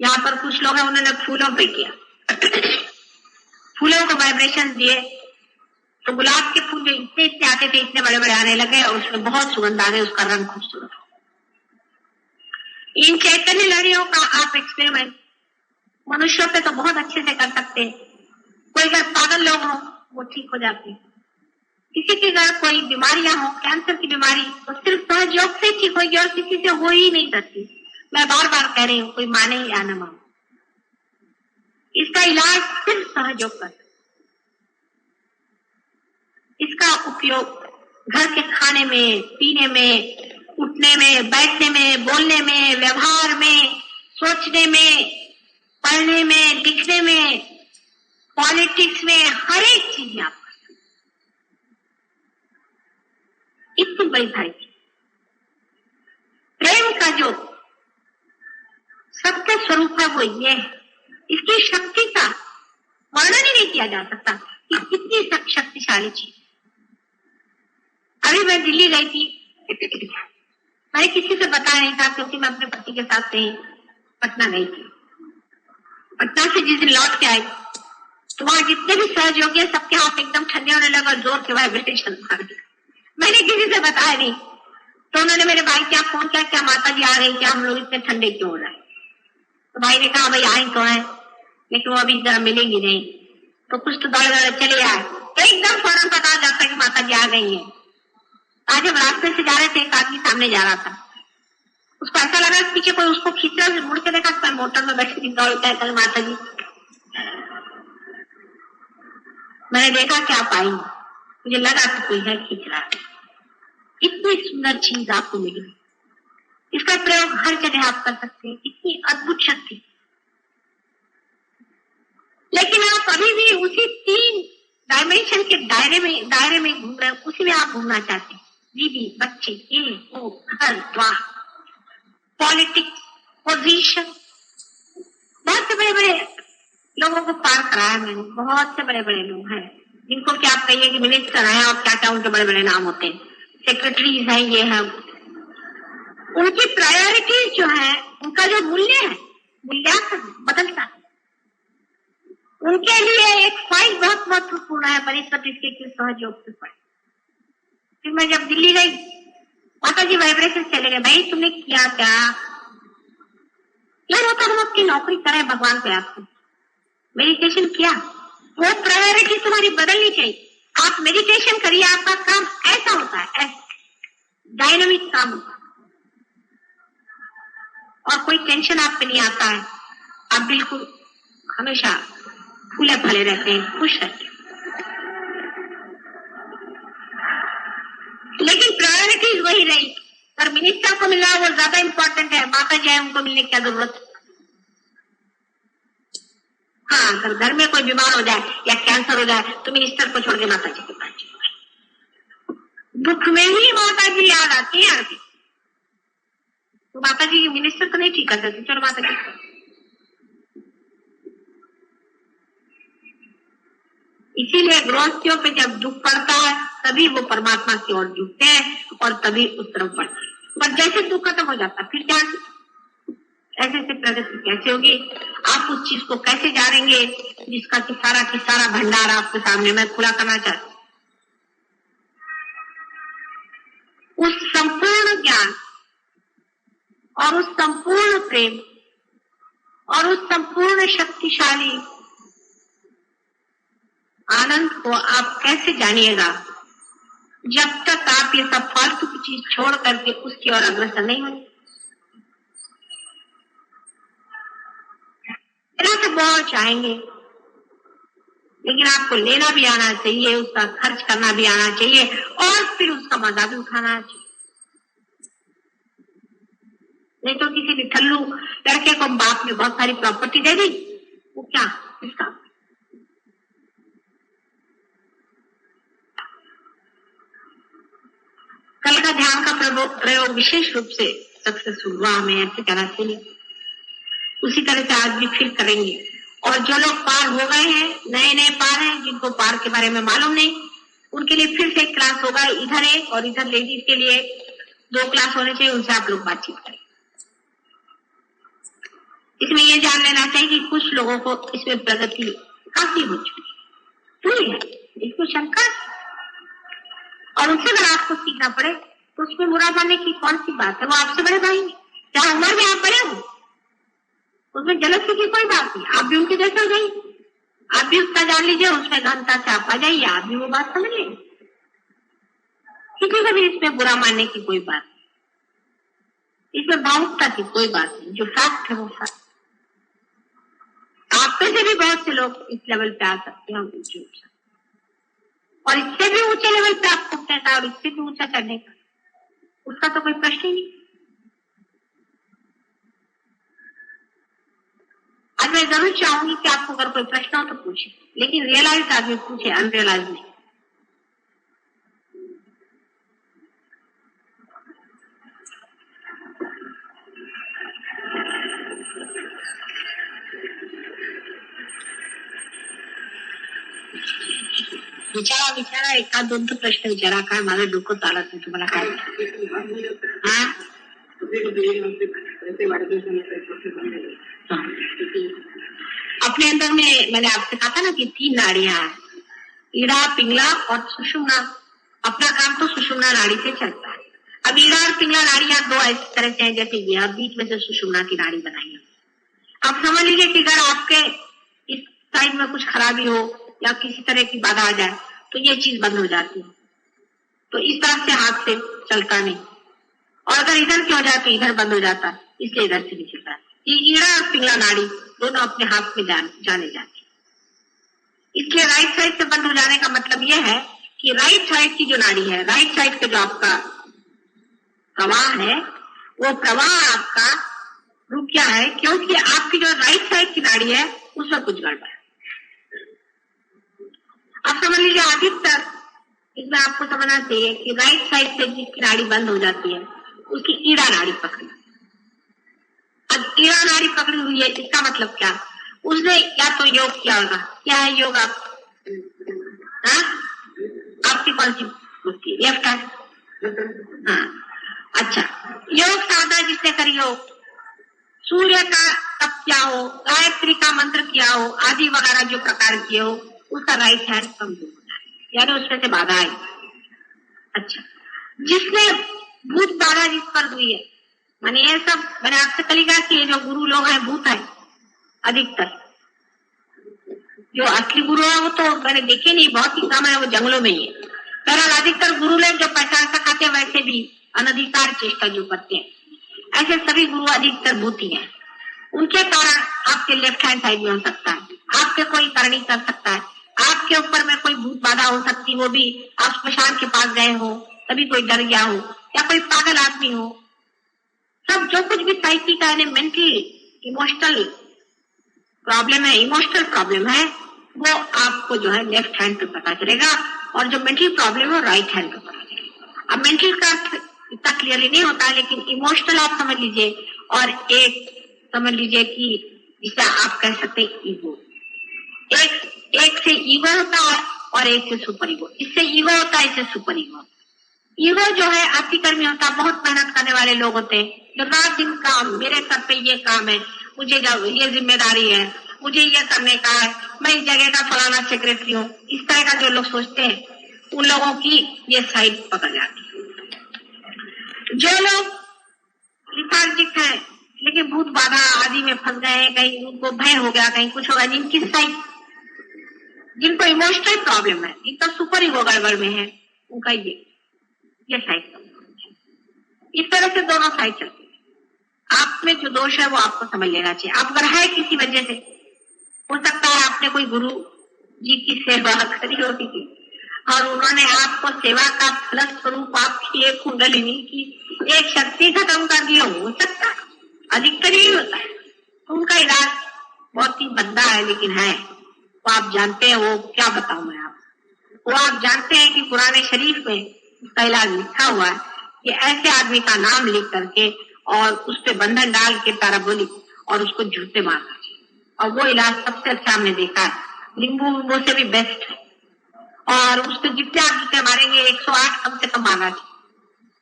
यहाँ पर कुछ लोग हैं, उन्होंने फूलों पे किया. फूलों को वाइब्रेशन दिए तो गुलाब के फूल जो इतने इतने आते थे इतने बड़े बड़े आने लगे और उसमें बहुत सुगंध आ गई, उसका रंग खूबसूरत हो। इन चैतन्य लहरियों का आप एक्सपेरिमेंट मनुष्यों पे तो बहुत अच्छे से कर सकते हैं। कोई अगर पागल लोग हो वो ठीक हो जाते हैं, किसी के घर कोई बीमारियां हो, कैंसर की बीमारी, तो सिर्फ सहयोग से ठीक होगी और किसी से हो ही नहीं सकती। मैं बार बार कह रही हूँ, कोई माने या न माने, इसका इलाज सिर्फ सहयोग कर। इसका उपयोग घर के खाने में, पीने में, उठने में, बैठने में, बोलने में, व्यवहार में, सोचने में, पढ़ने में, लिखने में, पॉलिटिक्स में, हर एक चीज में आप कर सकते। इतनी बड़ी धरती, प्रेम का जो सत्य स्वरूप है वो ये है। इसकी शक्ति का वर्णन ही नहीं किया जा सकता कि कितनी शक्तिशाली चीज। अभी मैं दिल्ली गई थी, मैंने किसी से बताया नहीं था क्योंकि मैं अपने पति के साथ से पटना गई थी। पटना से जिस दिन लौट के आई तो वहां जितने भी सहयोगी हैं सबके हाथ एकदम ठंडे होने लगा, जोर के वाइब्रेशन मार दिया। मैंने किसी से बताया नहीं, तो उन्होंने मेरे भाई क्या फोन किया, क्या माता जी आ रही, क्या हम लोग इतने ठंडे क्यों हो रहे हैं। तो भाई ने कहा भाई आई तो है लेकिन वो अभी जरा मिलेंगी नहीं, तो कुछ तो दौड़े दौड़े चले आए, तो एकदम फौरन पता जाता कि माता जी आ गई है। आज हम रास्ते से जा रहे थे, एक आदमी सामने जा रहा था, उसको ऐसा लगा पीछे कोई उसको खींच रहा है, मुड़ के देखा तो मोटर में बैठी दौड़ता है, कल माता जी। मैंने देखा क्या पाई, मुझे लगा कि कोई है खींच रहा है। इतनी सुंदर चीज आपको मिली, इसका प्रयोग हर जगह आप कर सकते हैं, इतनी अद्भुत शक्ति। लेकिन आप अभी भी उसी 3 डायमेंशन के दायरे में घूम रहे हैं, उसी में आप घूमना चाहते हैं। बीबी, बच्चे, ये वो, घर द्वार, पॉलिटिक्स, पोजीशन, बहुत से बड़े बड़े लोगों को पार कराया मैंने। बहुत से बड़े बड़े लोग हैं जिनको क्या आप कहिए कि मिनिस्टर हैं और क्या क्या उनके बड़े बड़े नाम होते हैं, सेक्रेटरीज हैं, ये है। उनकी प्रायोरिटीज जो है, उनका जो मूल्य है, मूल्यांकन बदलता है। उनके लिए एक फाइल बहुत महत्वपूर्ण है, वनस्पति के सहयोग से पड़े। फिर मैं जब दिल्ली गई, माता जी वाइब्रेशन चले गए, भाई तुमने किया क्या यार, होता हम अपनी नौकरी करें भगवान पे, आपको मेडिटेशन किया, वो प्रायोरिटी तुम्हारी बदलनी चाहिए। आप मेडिटेशन करिए, आपका काम ऐसा होता है, ऐसा डायनामिक काम होता है और कोई टेंशन आप पे नहीं आता है। आप बिल्कुल हमेशा फूले फले रहते हैं, खुश रहते हैं। लेकिन प्रायोरिटीज वही रही, और मिनिस्टर को मिलना वो ज्यादा इंपॉर्टेंट है, माता जी उनको मिलने की क्या जरूरत है। हाँ, अगर घर में कोई बीमार हो जाए या कैंसर हो जाए तो मिनिस्टर को छोड़ के माता जी के पास जाए। दुख में ही माता जी याद आती है आगे, तो माता जी मिनिस्टर को नहीं ठीक कर सकती, चलो माता जी। इसीलिए गृहस्थियों पे जब दुख पड़ता है तभी वो परमात्मा की ओर झुकते हैं और तभी उस तरफ बढ़ते हैं। पर जैसे दुख खत्म हो जाता फिर क्या, ऐसे से प्रगति कैसे होगी, आप उस चीज को कैसे जानेंगे जिसका कि सारा भंडार आपके सामने मैं खुला करना चाहती हूँ। उस संपूर्ण ज्ञान और उस संपूर्ण प्रेम और उस संपूर्ण शक्तिशाली आनंद को आप कैसे जानिएगा जब तक आप ये सब फालतू की चीज छोड़ करके उसकी ओर अग्रसर नहीं होंगे। तो बहुत चाहेंगे, लेकिन आपको लेना भी आना चाहिए, उसका खर्च करना भी आना चाहिए और फिर उसका मजा भी उठाना चाहिए। नहीं तो किसी भी ठल्लू लड़के को बाप ने बहुत सारी प्रॉपर्टी दे दी, वो क्या इसका। कल का ध्यान का प्रयोग विशेष रूप से सक्सेसफुल हुआ, हमें ऐसे कहना चाहिए। उसी तरह से आज भी फिर करेंगे। और जो लोग पार हो गए हैं, नए पार हैं, जिनको पार के बारे में मालूम नहीं, उनके लिए फिर से क्लास होगा, इधर एक और इधर लेडीज के लिए 2 क्लास होने चाहिए, उनसे आप लोग बातचीत करें। इसमें ये जान लेना चाहिए कि कुछ लोगों को इसमें प्रगति काफी हो चुकी है, ही है, इसको शंका। और उससे अगर आपको सीखना पड़े तो उसमें बुरा मानने की कौन सी बात है? वो आपसे बड़े भाई हैं, चाहे उम्र में आप बड़े हो, उसमें जलसी की कोई बात नहीं। आप भी उनके जैसे हो जाइए, आप भी उसका जान लीजिए, उसमें गहनता से आप आ जाइए, आप भी वो बात समझ लीजिए। किसी को भी इसमें बुरा मानने की कोई बात नहीं, इसमें भावुकता की कोई बात नहीं। जो फैक्ट है वो फैक्ट। आप पे से भी बहुत से लोग इस लेवल पे आ सकते हैं और इससे भी ऊंचे लेवल पे आप उठने का और इससे भी ऊंचा चढ़ने का, उसका तो कोई प्रश्न ही नहीं। आज मैं जरूर चाहूंगी कि आपको अगर कोई प्रश्न हो तो पूछे, लेकिन रियलाइज आदमी पूछे, अनरियलाइज नहीं। विचारा एखाद दोन तो प्रश्न विचारा, काय माझं डोकं चालत नाही, तुम्हाला काय अपने अंदर में मैंने आपसे कहा था ना कि 3 नाड़ियां हैं, ईड़ा, पिंगला और सुषुम्ना। अपना काम तो सुषुम्ना नाड़ी से चलता है। अब ईड़ा और पिंगला नाड़ियां 2 इस तरह से हैं जैसे ये, बीच में से सुषुम्ना की नाड़ी बनाई है। आप समझ लीजिए कि अगर आपके इस साइड में कुछ खराबी हो या किसी तरह की बाधा आ जाए तो ये चीज बंद हो जाती है, तो इस तरह से हाथ से चलता नहीं। और अगर इधर की हो जाए तो इधर बंद हो जाता है, इसलिए इधर से नहीं चलता। ये ईड़ा और पिंगला नाड़ी दोनों अपने हाथ में जाने जाते। इसलिए राइट साइड से बंद हो जाने का मतलब यह है कि राइट साइड की जो नाड़ी है, राइट साइड का जो आपका प्रवाह है, वो प्रवाह आपका रुक गया है क्योंकि आपकी जो राइट साइड की नाड़ी है उसमें कुछ गड़बड़ है। आप समझ लीजिए अधिकतर इसमें आपको समझना चाहिए कि राइट साइड से जिसकी नाड़ी बंद हो जाती है उसकी ईड़ा नाड़ी पकड़ी। अब ईड़ा नाड़ी पकड़ी हुई है, इसका मतलब क्या? उसने या तो योग किया होगा। क्या है योग? आपकी कौन सी बुद्धि? Left hand. हाँ, अच्छा, योग साधना जिसने करी हो, सूर्य का तप किया हो, गायत्री का मंत्र किया हो, आदि वगैरह जो प्रकार किए हो, उसका राइट हैंड कमजोर होता है, यानी उसमें से बाधा आई। अच्छा, जिसने भूत बाधा जिस पर हुई है, माने ये सब मैंने आपसे कल कहा कि ये जो गुरु लोग हैं भूत है अधिकतर। जो असली गुरु है वो तो मैंने देखे नहीं, बहुत ही कम है, वो जंगलों में ही है। बहरहाल अधिकतर गुरु लोग जो पहचान सकाते हैं वैसे भी अनधिकार चेष्टा जो करते हैं, ऐसे सभी गुरु अधिकतर भूत ही हैं। उनके कारण आपके लेफ्ट हैंड साइड में हो सकता है, आपके कोई करनी कर सकता है, आपके ऊपर में कोई भूत बाधा हो सकती, वो भी आप स्मशान के पास गए हो तभी कोई डर गया हो, या कोई पागल आदमी हो। सब जो कुछ भी साइकी का मेंटली इमोशनल प्रॉब्लम है, इमोशनल प्रॉब्लम है, वो आपको जो है लेफ्ट हैंड पे पता चलेगा, और जो मेंटल प्रॉब्लम है राइट हैंड पे पता चलेगा। अब मेंटल का इतना क्लियरली नहीं होता है, लेकिन इमोशनल आप समझ लीजिए, और एक समझ लीजिए कि जिसे आप कह सकते हैं ईगो। एक से ईगो होता है और एक से सुपर ईगो। इससे ईगो होता है, इससे सुपर ईगो। ईगो जो है अतिकर्मी होता है, बहुत मेहनत करने वाले लोग होते हैं, जो रात दिन काम, मेरे सर पे ये काम है, मुझे ये जिम्मेदारी है, मुझे ये करने का है, मैं इस जगह का फलाना सेक्रेटरी हूँ, इस तरह का जो लोग सोचते हैं, उन लोगों की ये साइड पकड़ जाती है। जो लोग लिथार्जिक है लेकिन भूत बाधा आदि में फंस गए हैं, कहीं उनको भय हो गया, कहीं कुछ होगा, जिनकी साइड, जिनको इमोशनल प्रॉब्लम है, जिनका सुपर ईगो गड़बड़ में है, उनका ये साइड। इस तरह से दोनों साइड चलती है। आप में जो दोष है वो आपको समझ लेना चाहिए। आप अगर है किसी वजह से, हो सकता है आपने कोई गुरु जी की सेवा करी होगी और उन्होंने आपको सेवा का फलस्वरूप आपकी एक कुंडलिनी की एक शक्ति खत्म कर दी, हो सकता है, अधिकतर ही होता है। तो उनका इलाज बहुत ही भद्दा है, लेकिन है, वो आप जानते हैं। वो क्या बताऊं मैं आपको, वो आप जानते हैं कि पुराने शरीफ में उसका इलाज लिखा हुआ है कि ऐसे आदमी का नाम लिख करके और उस पे बंधन डाल के पैराबोलिक और उसको जूते मारना चाहिए, और वो इलाज सबसे अच्छा हमने देखा है, नींबू से भी बेस्ट है। और उस पर जितने आप जूते मारेंगे 108 कम से कम मारना चाहिए।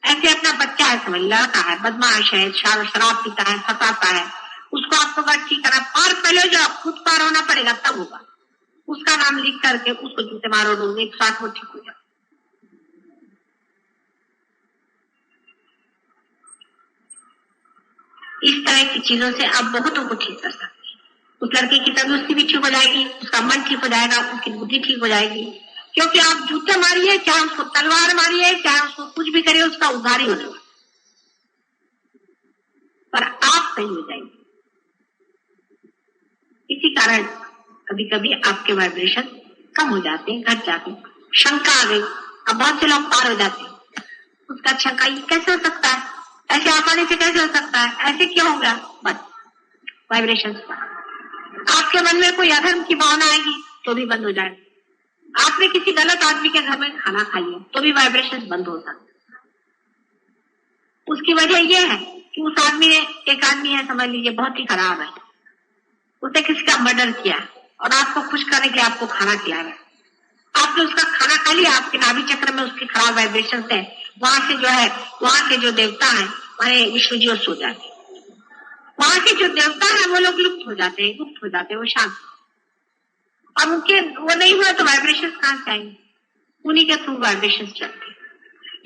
ऐसे अपना बच्चा है, समझ लड़का है, बदमाश है, शराब पीता है, फंसाता है, उसको आपको बस ठीक करना, और पहले जो खुद पार होना पड़ेगा तब होगा। उसका नाम लिख करके उसको जूते मारो, डोगे 108 वो ठीक हो जाए। इस तरह की चीजों से आप बहुतों को ठीक कर सकते हैं। उस लड़के की तंदुरुस्ती भी ठीक हो जाएगी, उसका मन ठीक हो जाएगा, उसकी बुद्धि ठीक हो जाएगी। क्योंकि आप जूते मारिए, चाहे उसको तलवार मारिए, चाहे उसको कुछ भी करिए, उसका उद्धार ही हो जाएगा, पर आप सही हो जाएंगे। इसी कारण कभी कभी आपके वाइब्रेशन कम हो जाते हैं, घट जाते हैं। शंका आ गई, अब बहुत से लोग पार हो जाते हैं। उसका शंका ये कैसे हो सकता है, ऐसे आसानी से कैसे हो सकता है, ऐसे क्यों हो गया? बस वाइब्रेशन। आपके मन में कोई अधर्म की भावना आएगी तो भी बंद हो जाएगी। आपने किसी गलत आदमी के घर में खाना खा लिया तो भी वाइब्रेशन बंद हो सकता। उसकी वजह यह है कि उस आदमी ने, एक आदमी है समझ लीजिए बहुत ही खराब है, उसने किसी का मर्डर किया और आपको खुश करने के लिए आपको खाना खिलाया। आपने उसका खाना खा लिया, आपके नाभि चक्र में उसके खराब वाइब्रेशन है, वहां से जो है, वहां के जो देवता है हमारे विष्णु जी सो जाते हैं। वहां के जो देवता है वो लोग लुप्त हो जाते हैं, गुप्त हो जाते हैं, वो शांत। और उनके वो नहीं हुआ तो वाइब्रेशन कहां से आएंगे? उन्हीं के थ्रू वाइब्रेशन चलते हैं।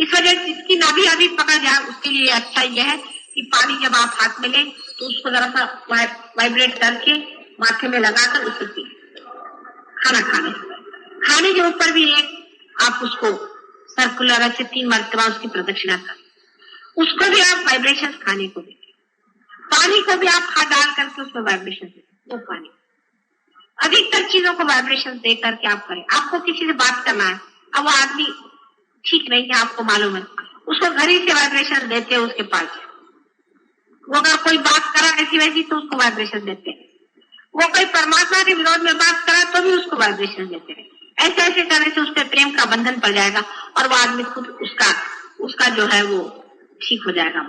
इस वजह से जिसकी नाभि अभी पकड़ जाए उसके लिए अच्छा यह है कि पानी जब आप हाथ में लें तो उसको जरा सा वाइब्रेट करके माथे में लगाकर उसे पी। खाना खाने के ऊपर भी एक आप उसको सर्कुलर ऐसे 3 मरतबा उसकी प्रदक्षिणा कर, उसको भी आप वाइब्रेशन खाने को दें। पानी को भी आप हाथ डाल करके उसमें वाइब्रेशन दें, वो पानी। अधिकतर चीजों को वाइब्रेशन दे करके आप करें। आपको किसी से बात करना है, अब वो आदमी ठीक नहीं है, आपको मालूम है, उसको घर ही से वाइब्रेशन देते हैं उसके पास। वो अगर कोई बात करा ऐसी वैसी तो उसको वाइब्रेशन देते हैं। वो कोई परमात्मा के विरोध में बात करा तो भी उसको वाइब्रेशन देते हैं। ऐसे ऐसे करने से उस पर प्रेम का बंधन पड़ जाएगा और वो आदमी खुद उसका जो है वो ठीक हो जाएगा।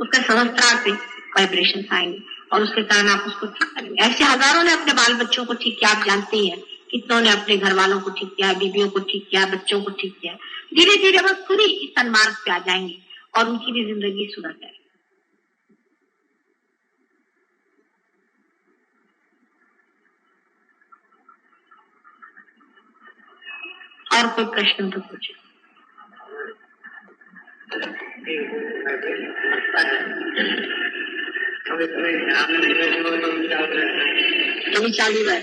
उसका सहस्त्रार से वाइब्रेशन आएंगे और उसके कारण आप उसको ठीक करेंगे। ऐसे हजारों ने अपने बाल बच्चों को ठीक किया, आप जानते ही हैं। कितनों ने अपने घर वालों को ठीक किया, बीवियों को ठीक किया, बच्चों को ठीक किया। धीरे धीरे वो खुद ही इस सन्मार्ग पे आ जाएंगे और उनकी भी जिंदगी सुधर जाएगी। और कोई प्रश्न तो पूछे। अभी चालू है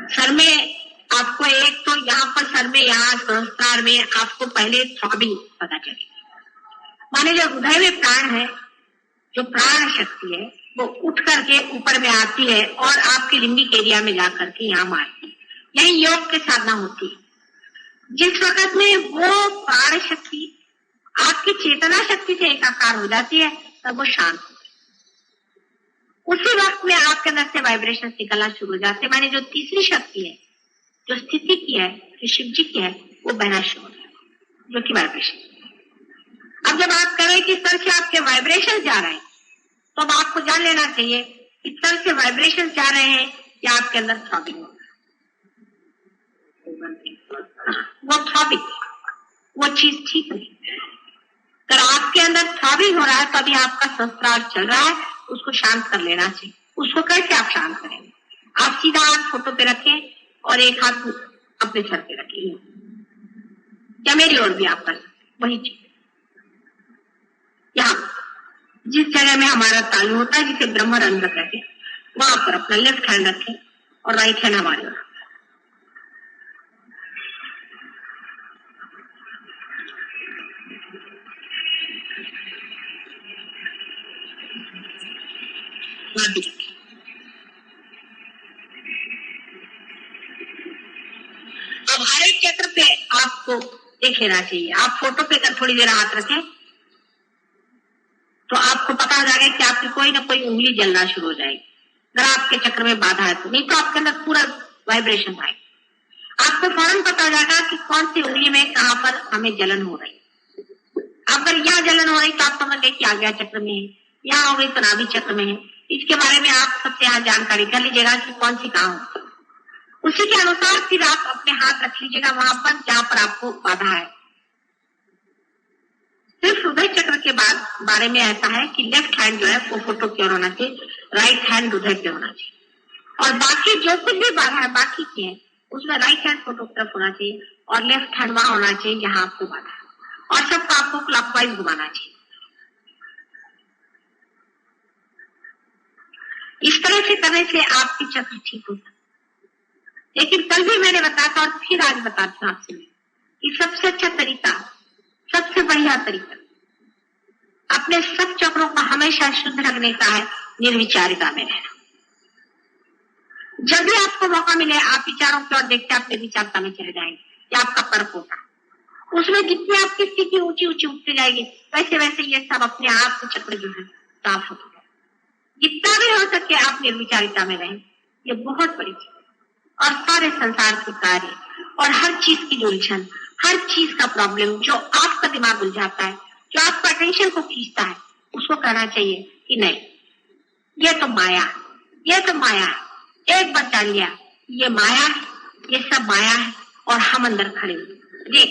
सर में। आपको एक तो यहाँ पर सर में, यहाँ संस्कार में आपको पहले थ्रॉबिंग पता चलेगी। माने जो हृदय में प्राण है, जो प्राण शक्ति है, वो उठ करके ऊपर में आती है और आपके लिम्बिक एरिया में जाकर के यहाँ मारती है। यही योग की साधना होती है। जिस वक्त में वो प्राण शक्ति आपकी चेतना शक्ति से एकाकार हो जाती है तब वो शांत होती है। उसी वक्त में आपके अंदर से वाइब्रेशन निकलना शुरू हो जाते हैं। माने जो तीसरी शक्ति है, जो स्थिति की है, जो शिव जी की है, वो बहना शुरू हो जाता है, जो की वाइब्रेशन। अब जब आप करें कि इस तरह से आपके वाइब्रेशन जा रहे हैं तो अब आपको जान लेना चाहिए इस तरह से वाइब्रेशन जा रहे हैं कि आपके अंदर थ्रॉबिंग हो रहा है। वो थ्रॉबिंग, वो चीज ठीक नहीं। अगर आपके अंदर थ्रॉबिंग हो रहा है तभी आपका संस्कार चल रहा है, उसको शांत कर लेना चाहिए। उसको कैसे आप शांत करेंगे? आप सीधा हाथ फोटो पे रखें और एक हाथ अपने सर पे रखिए, या मेरी ओर भी आप कर सकते। वही चीज यहाँ जिस जगह में हमारा तालु होता है, जिसे ब्रह्म रंध्र कहते हैं, वहां पर अपना लेफ्ट हैंड रखें और राइट हैंड हमारे ओर। अब हर एक चक्र पे आपको देख लेना चाहिए। आप फोटो पे कर थोड़ी देर हाथ रखें तो आपको पता हो जाएगा कि आपकी कोई ना कोई उंगली जलना शुरू हो जाएगी। अगर आपके चक्र में बाधा है तो, नहीं तो आपके अंदर पूरा वाइब्रेशन आएगा। आपको फौरन पता हो जाएगा कि कौन सी उंगली में कहां पर हमें जलन हो रही है। अगर यहाँ जलन हो रही तो आप समझ गए कि आज्ञा चक्र में है, यहाँ हो गई तो नाभि चक्र में है। इसके बारे में आप सबसे यहाँ जानकारी कर लीजिएगा कि कौन सी कहाँ हो। उसी के अनुसार फिर आप अपने हाथ रख लीजिएगा वहां पर जहां पर आपको बाधा है। सिर्फ हृदय चक्र के बारे में ऐसा है कि लेफ्ट हैंड जो है वो फोटो की ओर होना चाहिए, राइट हैंड हृदय पे होना चाहिए। और बाकी जो कुछ भी बाधा है बाकी की है उसमें राइट हैंड फोटो की तरफ होना चाहिए और लेफ्ट हैंड वहां होना चाहिए जहां आपको बाधा है, और सबका आपको क्लॉकवाइज घुमाना चाहिए। इस तरह से करने से आपकी चक्र ठीक होता। लेकिन कल भी मैंने बताया था और फिर आज बताती हूँ आपसे कि सबसे अच्छा तरीका, सबसे बढ़िया तरीका अपने सब चक्रों को हमेशा शुद्ध रखने का है निर्विचारिता में रहना। जब भी आपको मौका मिले आप विचारों की ओर देखते आप निर्विचारता में चले जाएंगे, ये आपका पर्व होगा। उसमें जितनी आपकी स्थिति ऊंची ऊंची उठती जाएगी वैसे वैसे ये सब अपने आप के चक्र जो है साफ होते जाए। जितना भी हो सके आप निर्विचारिता में रहें, ये बहुत बड़ी चीज। और सारे संसार के कार्य और हर चीज की उलझन, हर चीज का प्रॉब्लम जो आपका दिमाग उलझाता है, जो आपका अटेंशन को खींचता है, उसको कहना चाहिए कि नहीं, ये तो माया, ये तो माया है। एक बार जान लिया ये माया है, ये सब माया है और हम अंदर खड़े देख,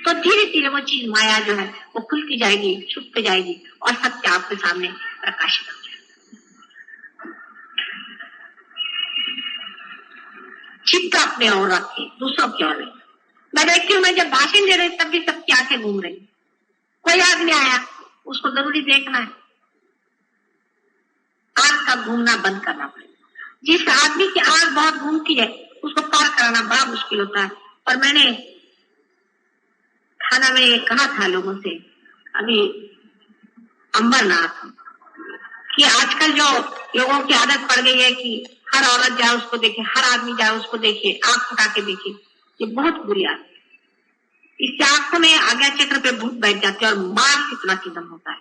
तो धीरे धीरे वो चीज माया जो है वो खुलती जाएगी, छुपती जाएगी और सत्य आपके सामने प्रकाशित हो जाएगा। चित्त अपने और रखे, दूसरों की ओर नहीं। मैं देखती हूँ मैं जब भाषण दे रही तब भी सबकी आंखें घूम रही। कोई आदमी आया उसको जरूरी देखना है, आंख का घूमना बंद करना पड़ेगा। जिस आदमी की आंख बहुत घूमती है उसको पार कराना बड़ा मुश्किल होता है। और मैंने खाना में कहा था लोगों से अभी अंबरनाथ कि आजकल जो लोगों की आदत पड़ गई है कि हर औरत जाए उसको देखे, हर आदमी जाए उसको देखे, आंख उठा के देखे, ये बहुत बुरी आदत है। इससे आंखों में आज्ञा चक्र पे भूत बैठ जाते हैं और मार कितना किदम होता है।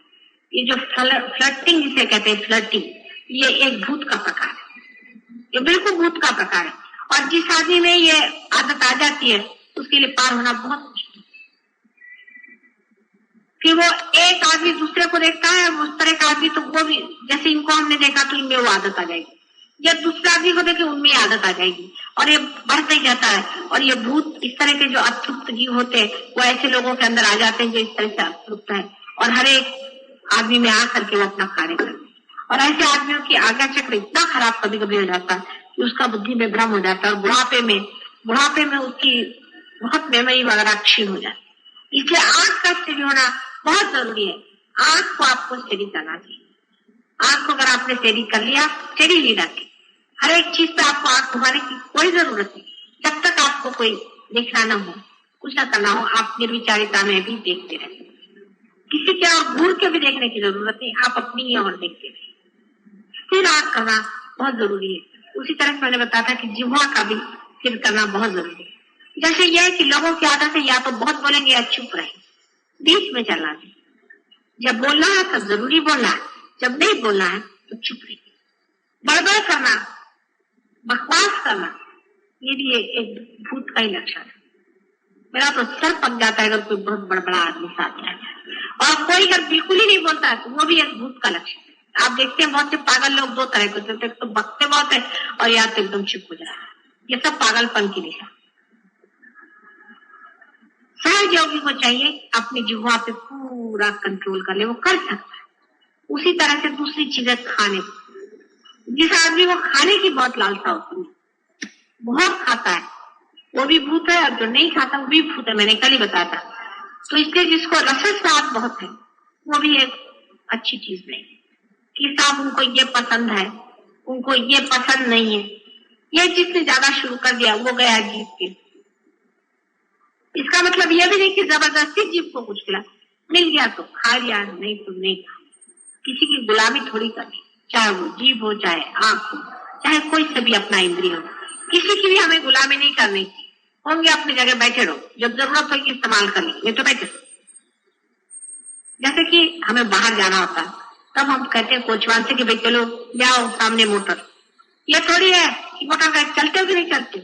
ये जो फ्लर्टिंग जिसे कहते हैं, फ्लर्टिंग, ये एक भूत का प्रकार है, ये बिल्कुल भूत का प्रकार है। और जिस आदमी में ये आदत आ जाती है उसके लिए पार होना बहुत मुश्किल। कि वो एक आदमी दूसरे को देखता है उस तरह का आदमी, तो वो भी जैसे इनको हमने देखा तो इनमें वो आदत आ जाएगी, जब दूसरे आदमी को देखे उनमें आदत आ जाएगी और ये बढ़ते ही जाता है। और ये भूत इस तरह के जो अतृप्त जीव होते हैं वो ऐसे लोगों के अंदर आ जाते हैं जो इस तरह से अतृप्त है और हर एक आदमी में आ करके वो अपना कार्य करते हैं। और ऐसे आदमियों की आज्ञा चक्र इतना खराब कभी कभी हो जाता है कि उसका बुद्धि में भ्रम हो जाता है और बुढ़ापे में उसकी बहुत मेमोरी वगैरह क्षीण हो जाती है। इसलिए आंख का स्टडी होना बहुत जरूरी है। आंख को आपको स्टडी करना चाहिए। आंख को अगर आपने स्टडी कर लिया, स्टडी नहीं रखे, हर एक चीज पे आपको आंख घुमाने की कोई जरूरत नहीं। जब तक आपको कोई देखना ना हो, कुछ ना करना हो, आप निर्विचारिता में भी देखते रहे। किसी के और घूर के भी देखने की जरूरत नहीं, आप अपनी ही और देखते रहे। स्थिर आंख करना बहुत जरूरी है। उसी तरह से मैंने बताया था कि जिह्वा का भी स्थिर करना बहुत जरूरी है। जैसे यह है कि लोगों की आदत है या तो बहुत बोलेंगे या चुप रहे, बीच में चलना चाहिए। जब बोलना है तब जरूरी बोलना है, जब नहीं बोलना है तो चुप रहिए। बड़बड़ करना, बकवास करना, ये भी एक भूत का ही लक्षण है। मेरा तो सर पक जाता है अगर कोई बहुत बड़ा आदमी साथ है। और कोई अगर बिल्कुल ही नहीं बोलता है तो वो भी एक भूत का लक्षण है। आप देखते हैं बहुत से पागल लोग दो तरह के होते हैं, तो बकते बहुत है और या तो एकदम चुप हो जाता है। ये सब पागलपन की दिशा। सहज योगी को चाहिए अपनी जिह्वा पे पूरा कंट्रोल कर ले, वो कर सकता है। उसी तरह से दूसरी चीजें खाने, जिस आदमी को खाने की बहुत लालसा होती है, बहुत खाता है, वो भी भूत है, और जो नहीं खाता वो भी भूत है। मैंने कल ही बताया था। तो इसलिए जिसको रस स्वाद बहुत है वो भी एक अच्छी चीज नहीं कि साहब उनको ये पसंद है, उनको ये पसंद नहीं है। ये जिसने ज्यादा शुरू कर दिया वो गया जीव के। इसका मतलब यह भी नहीं कि जबरदस्ती जीव को कुछ खिला, मिल गया तो खा लिया, नहीं तो नहीं खा। किसी की गुलामी थोड़ी करनी, चाहे वो जीव हो, चाहे आंख हो, चाहे कोई से भी अपना इंद्रिय हो, किसी की भी हमें गुलामी नहीं करनी। होंगे अपनी जगह बैठे रहो, जब जरूरत होगी इस्तेमाल कर लेंगे, नहीं तो बैठे। जैसे कि हमें बाहर जाना होता है तब हम कहते हैं कोचवान से कि भाई चलो ले आओ सामने मोटर। ये थोड़ी है कि मोटर गाड़ी चलते हो कि नहीं चलते।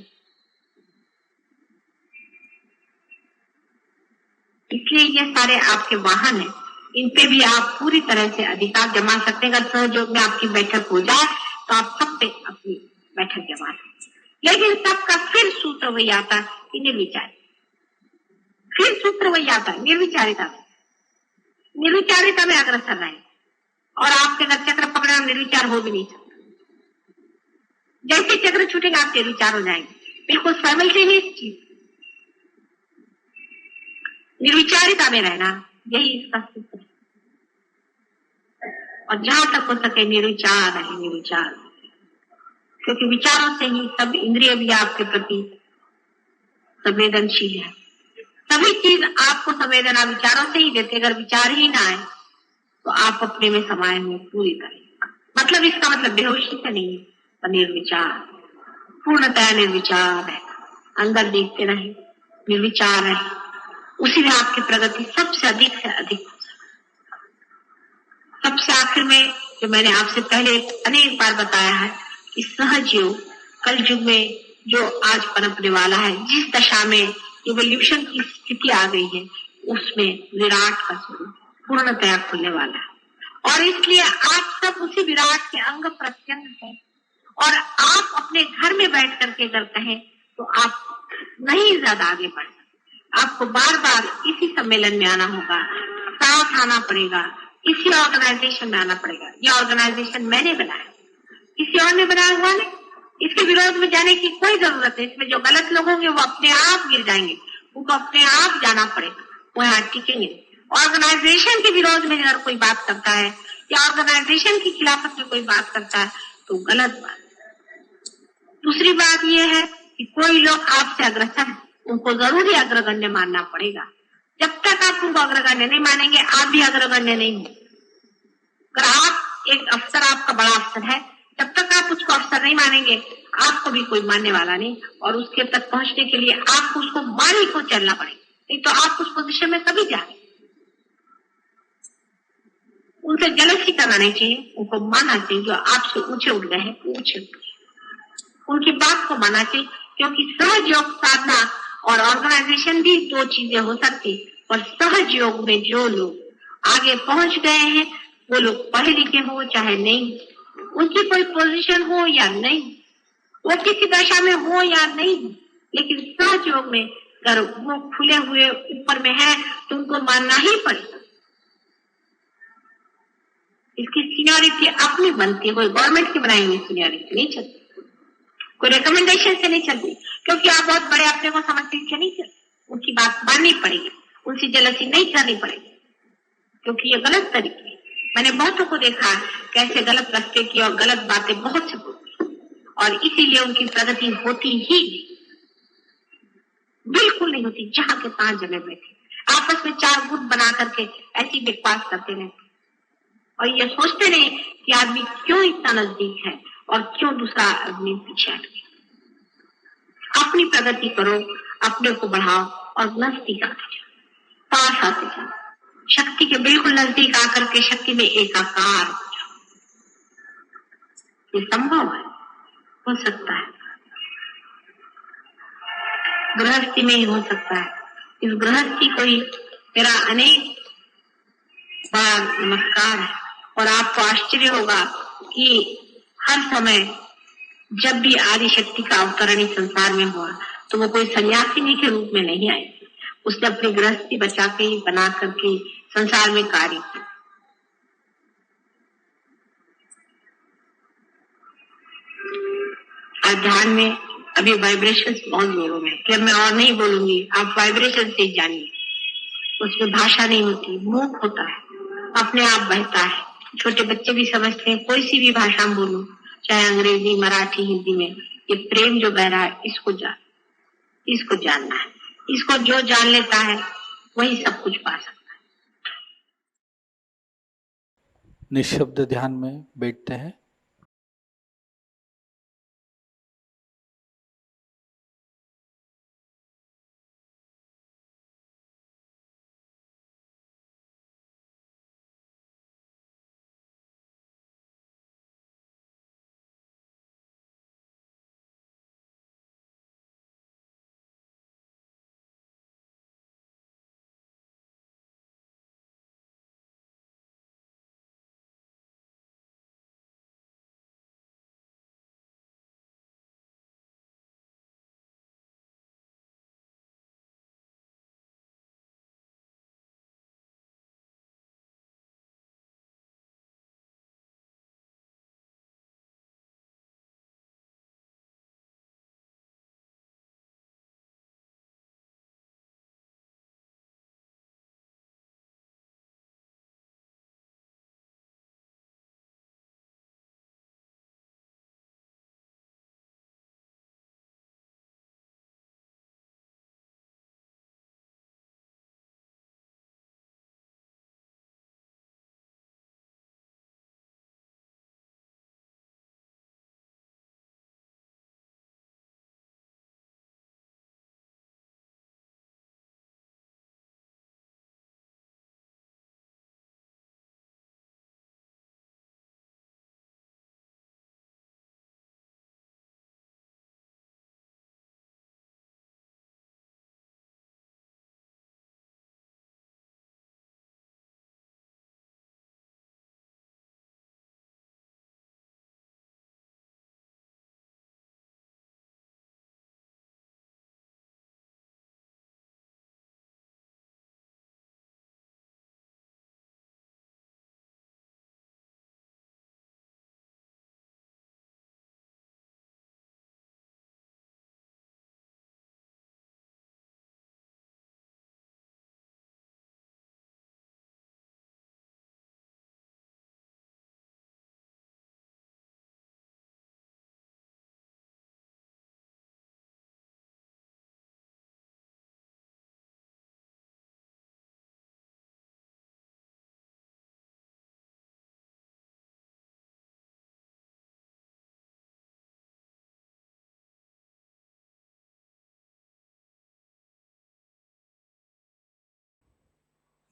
इसलिए ये सारे आपके वाहन हैं, इन पे भी आप पूरी तरह से अधिकार जमा सकते हैं। अगर सहयोग में आपकी बैठक हो जाए तो आप सब पे अपनी बैठक जमा सकते। लेकिन सबका फिर सूत्र वही आता है कि निर्विचार, फिर सूत्र वही आता है निर्विचारिता में। निर्विचारिता में अग्रसर रहे और आपके अगर चक्र पकड़े निर्विचार हो भी नहीं सकता। जैसे चक्र छूटेगा आपके विचार हो जाएंगे। बिल्कुल साइमल्टेनियस चीज, निर्विचारिता में रहना, यही इसका सूत्र है। और जहां तक हो सके निर्विचार रहे, निर्विचार, क्योंकि विचारों से ही सब इंद्रिय भी आपके प्रति संवेदनशील है। सभी चीज आपको संवेदना विचारों से ही देते। अगर विचार ही ना आए तो आप अपने में समाये हुए पूरी तरह, मतलब इसका मतलब बेहोशी से नहीं है, पर निर्विचार, पूर्णतया निर्विचार है। अंदर देखते रहे, निर्विचार है, उसी में आपकी प्रगति सबसे अधिक से अधिक। सबसे आखिर में जो मैंने आपसे पहले अनेक बार बताया है कि सहज योग कल युग में जो आज पनपने वाला है, जिस दशा में इवोल्यूशन की स्थिति आ गई है, उसमें विराट का स्वरूप पूर्णतया खुलने वाला है। और इसलिए आप सब उसी विराट के अंग प्रत्यंग है। और आप अपने घर में बैठ करके अगर कहें तो आप नहीं ज्यादा आगे बढ़ सकते। आपको बार बार इसी सम्मेलन में आना होगा, साथ आना पड़ेगा, इसी ऑर्गेनाइजेशन में आना पड़ेगा। ये ऑर्गेनाइजेशन मैंने बनाया, किसी और ने बनाया हुआ नहीं। इसके विरोध में जाने की कोई जरूरत है। इसमें जो गलत लोग होंगे वो अपने आप गिर जाएंगे, उनको अपने आप जाना पड़ेगा, वो यहाँ टिकेंगे। ऑर्गेनाइजेशन के विरोध में अगर कोई बात करता है या ऑर्गेनाइजेशन की खिलाफत में कोई बात करता है तो गलत बात। दूसरी बात यह है कि कोई लोग आपसे अग्रसर है, उनको जरूर ही अग्रगण्य मानना पड़ेगा। जब तक आप उनको अग्रगण्य नहीं मानेंगे, आप भी अग्रगण्य नहीं होंगे। अगर आप एक अफसर, आपका बड़ा अफसर है, जब तक आप उसको अफसर नहीं मानेंगे, आपको भी कोई मानने वाला नहीं। और उसके तक पहुंचने के लिए आपको उसको मान को चलना पड़ेगा, नहीं तो आप उस पोजीशन में कभी जाए। उनसे जलसी करना नहीं चाहिए, उनको मानना चाहिए। जो आपसे ऊंचे उठ गए हैं, ऊंचे उठ गए, उनकी बात को मानना चाहिए। क्योंकि सहज योग साधना और ऑर्गेनाइजेशन भी दो चीजें हो सकती, और सहज योग में जो लोग आगे पहुंच गए हैं, वो लोग पढ़े लिखे हो चाहे नहीं, उनकी कोई पोजीशन हो या नहीं, वो किसी दशा में हो या नहीं, लेकिन सहज योग में अगर वो खुले हुए ऊपर में है तो उनको मानना ही पड़ेगा। इसकी सीनियरिटी अपनी बनती है, कोई गवर्नमेंट की बनाई हुई सीनियरिटी नहीं चलती, कोई रिकमेंडेशन से नहीं चलती। क्योंकि आप बहुत बड़े अपने को समझते हैं, नहीं चलती। उनकी बात माननी पड़ेगी, उनसे जलसी नहीं करनी पड़ेगी, क्योंकि ये गलत तरीके। मैंने बहुतों को देखा कैसे गलत रास्ते की और गलत बातें बहुत से बोलती, और इसीलिए उनकी प्रगति होती ही बिल्कुल नहीं होती। जहां के तहां जमे बैठे आपस में चार गुट बना करके ऐसी बकवास करते रहते, और ये सोचते नहीं कि आदमी क्यों इतना नजदीक है और क्यों दूसरा आदमी पीछे हट गया। अपनी प्रगति करो, अपने को बढ़ाओ और नजदीक आते जाओ, पास आते जाओ, शक्ति के बिल्कुल नजदीक आकर के शक्ति में एकाकार हो जाओ। ये संभव है, हो सकता है, गृहस्थी में ही हो सकता है। इस गृहस्थी को ही मेरा अनेक बार नमस्कार है। और आपको आश्चर्य होगा कि हर समय जब भी आदि शक्ति का अवतरण इस संसार में हुआ तो वो कोई सन्यासिनी के रूप में नहीं आई, उसने अपनी गृहस्थी बचा के ही बना करके संसार में कार्य किया। और ध्यान में अभी वाइब्रेशन बहुत जोरों में, कि मैं और नहीं बोलूंगी, आप वाइब्रेशन से जानिए। उसमें भाषा नहीं होती, मुख होता है, अपने आप बहता है। छोटे बच्चे भी समझते हैं, कोई सी भी भाषा में बोलो, चाहे अंग्रेजी, मराठी, हिंदी में, ये प्रेम जो बह रहा है, इसको जानना है। इसको जो जान लेता है वही सब कुछ पा सकता है। निःशब्द ध्यान में बैठते हैं।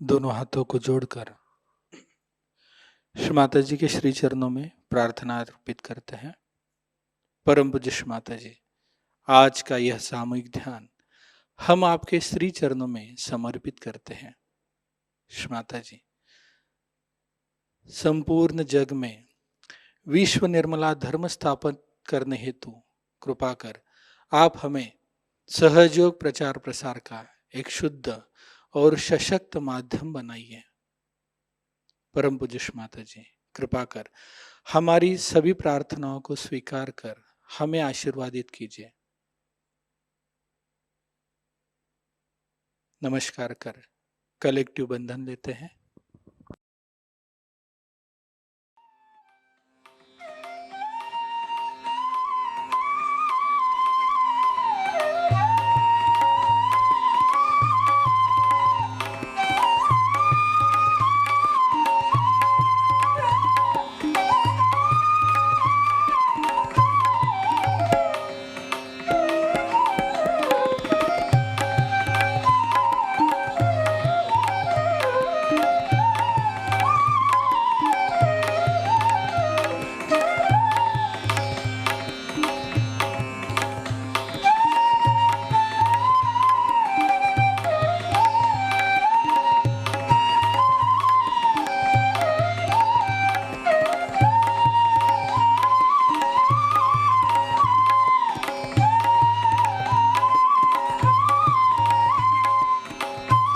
दोनों हाथों को जोड़कर श्री माता जी के श्री चरणों में प्रार्थना अर्पित करते हैं। परम पूज्य श्री माता जी, आज का यह सामूहिक ध्यान हम आपके श्री चरणों में समर्पित करते हैं। श्री माता जी, संपूर्ण जग में विश्व निर्मला धर्म स्थापन करने हेतु कृपा कर आप हमें सहयोग प्रचार प्रसार का एक शुद्ध और सशक्त माध्यम बनाइए। परम पूज्य श्री माता जी, कृपा कर हमारी सभी प्रार्थनाओं को स्वीकार कर हमें आशीर्वादित कीजिए। नमस्कार कर कलेक्टिव बंधन लेते हैं।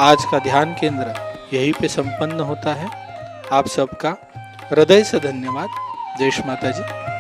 आज का ध्यान केंद्र यहीं पे संपन्न होता है। आप सबका हृदय से धन्यवाद। जय श्री माता जी।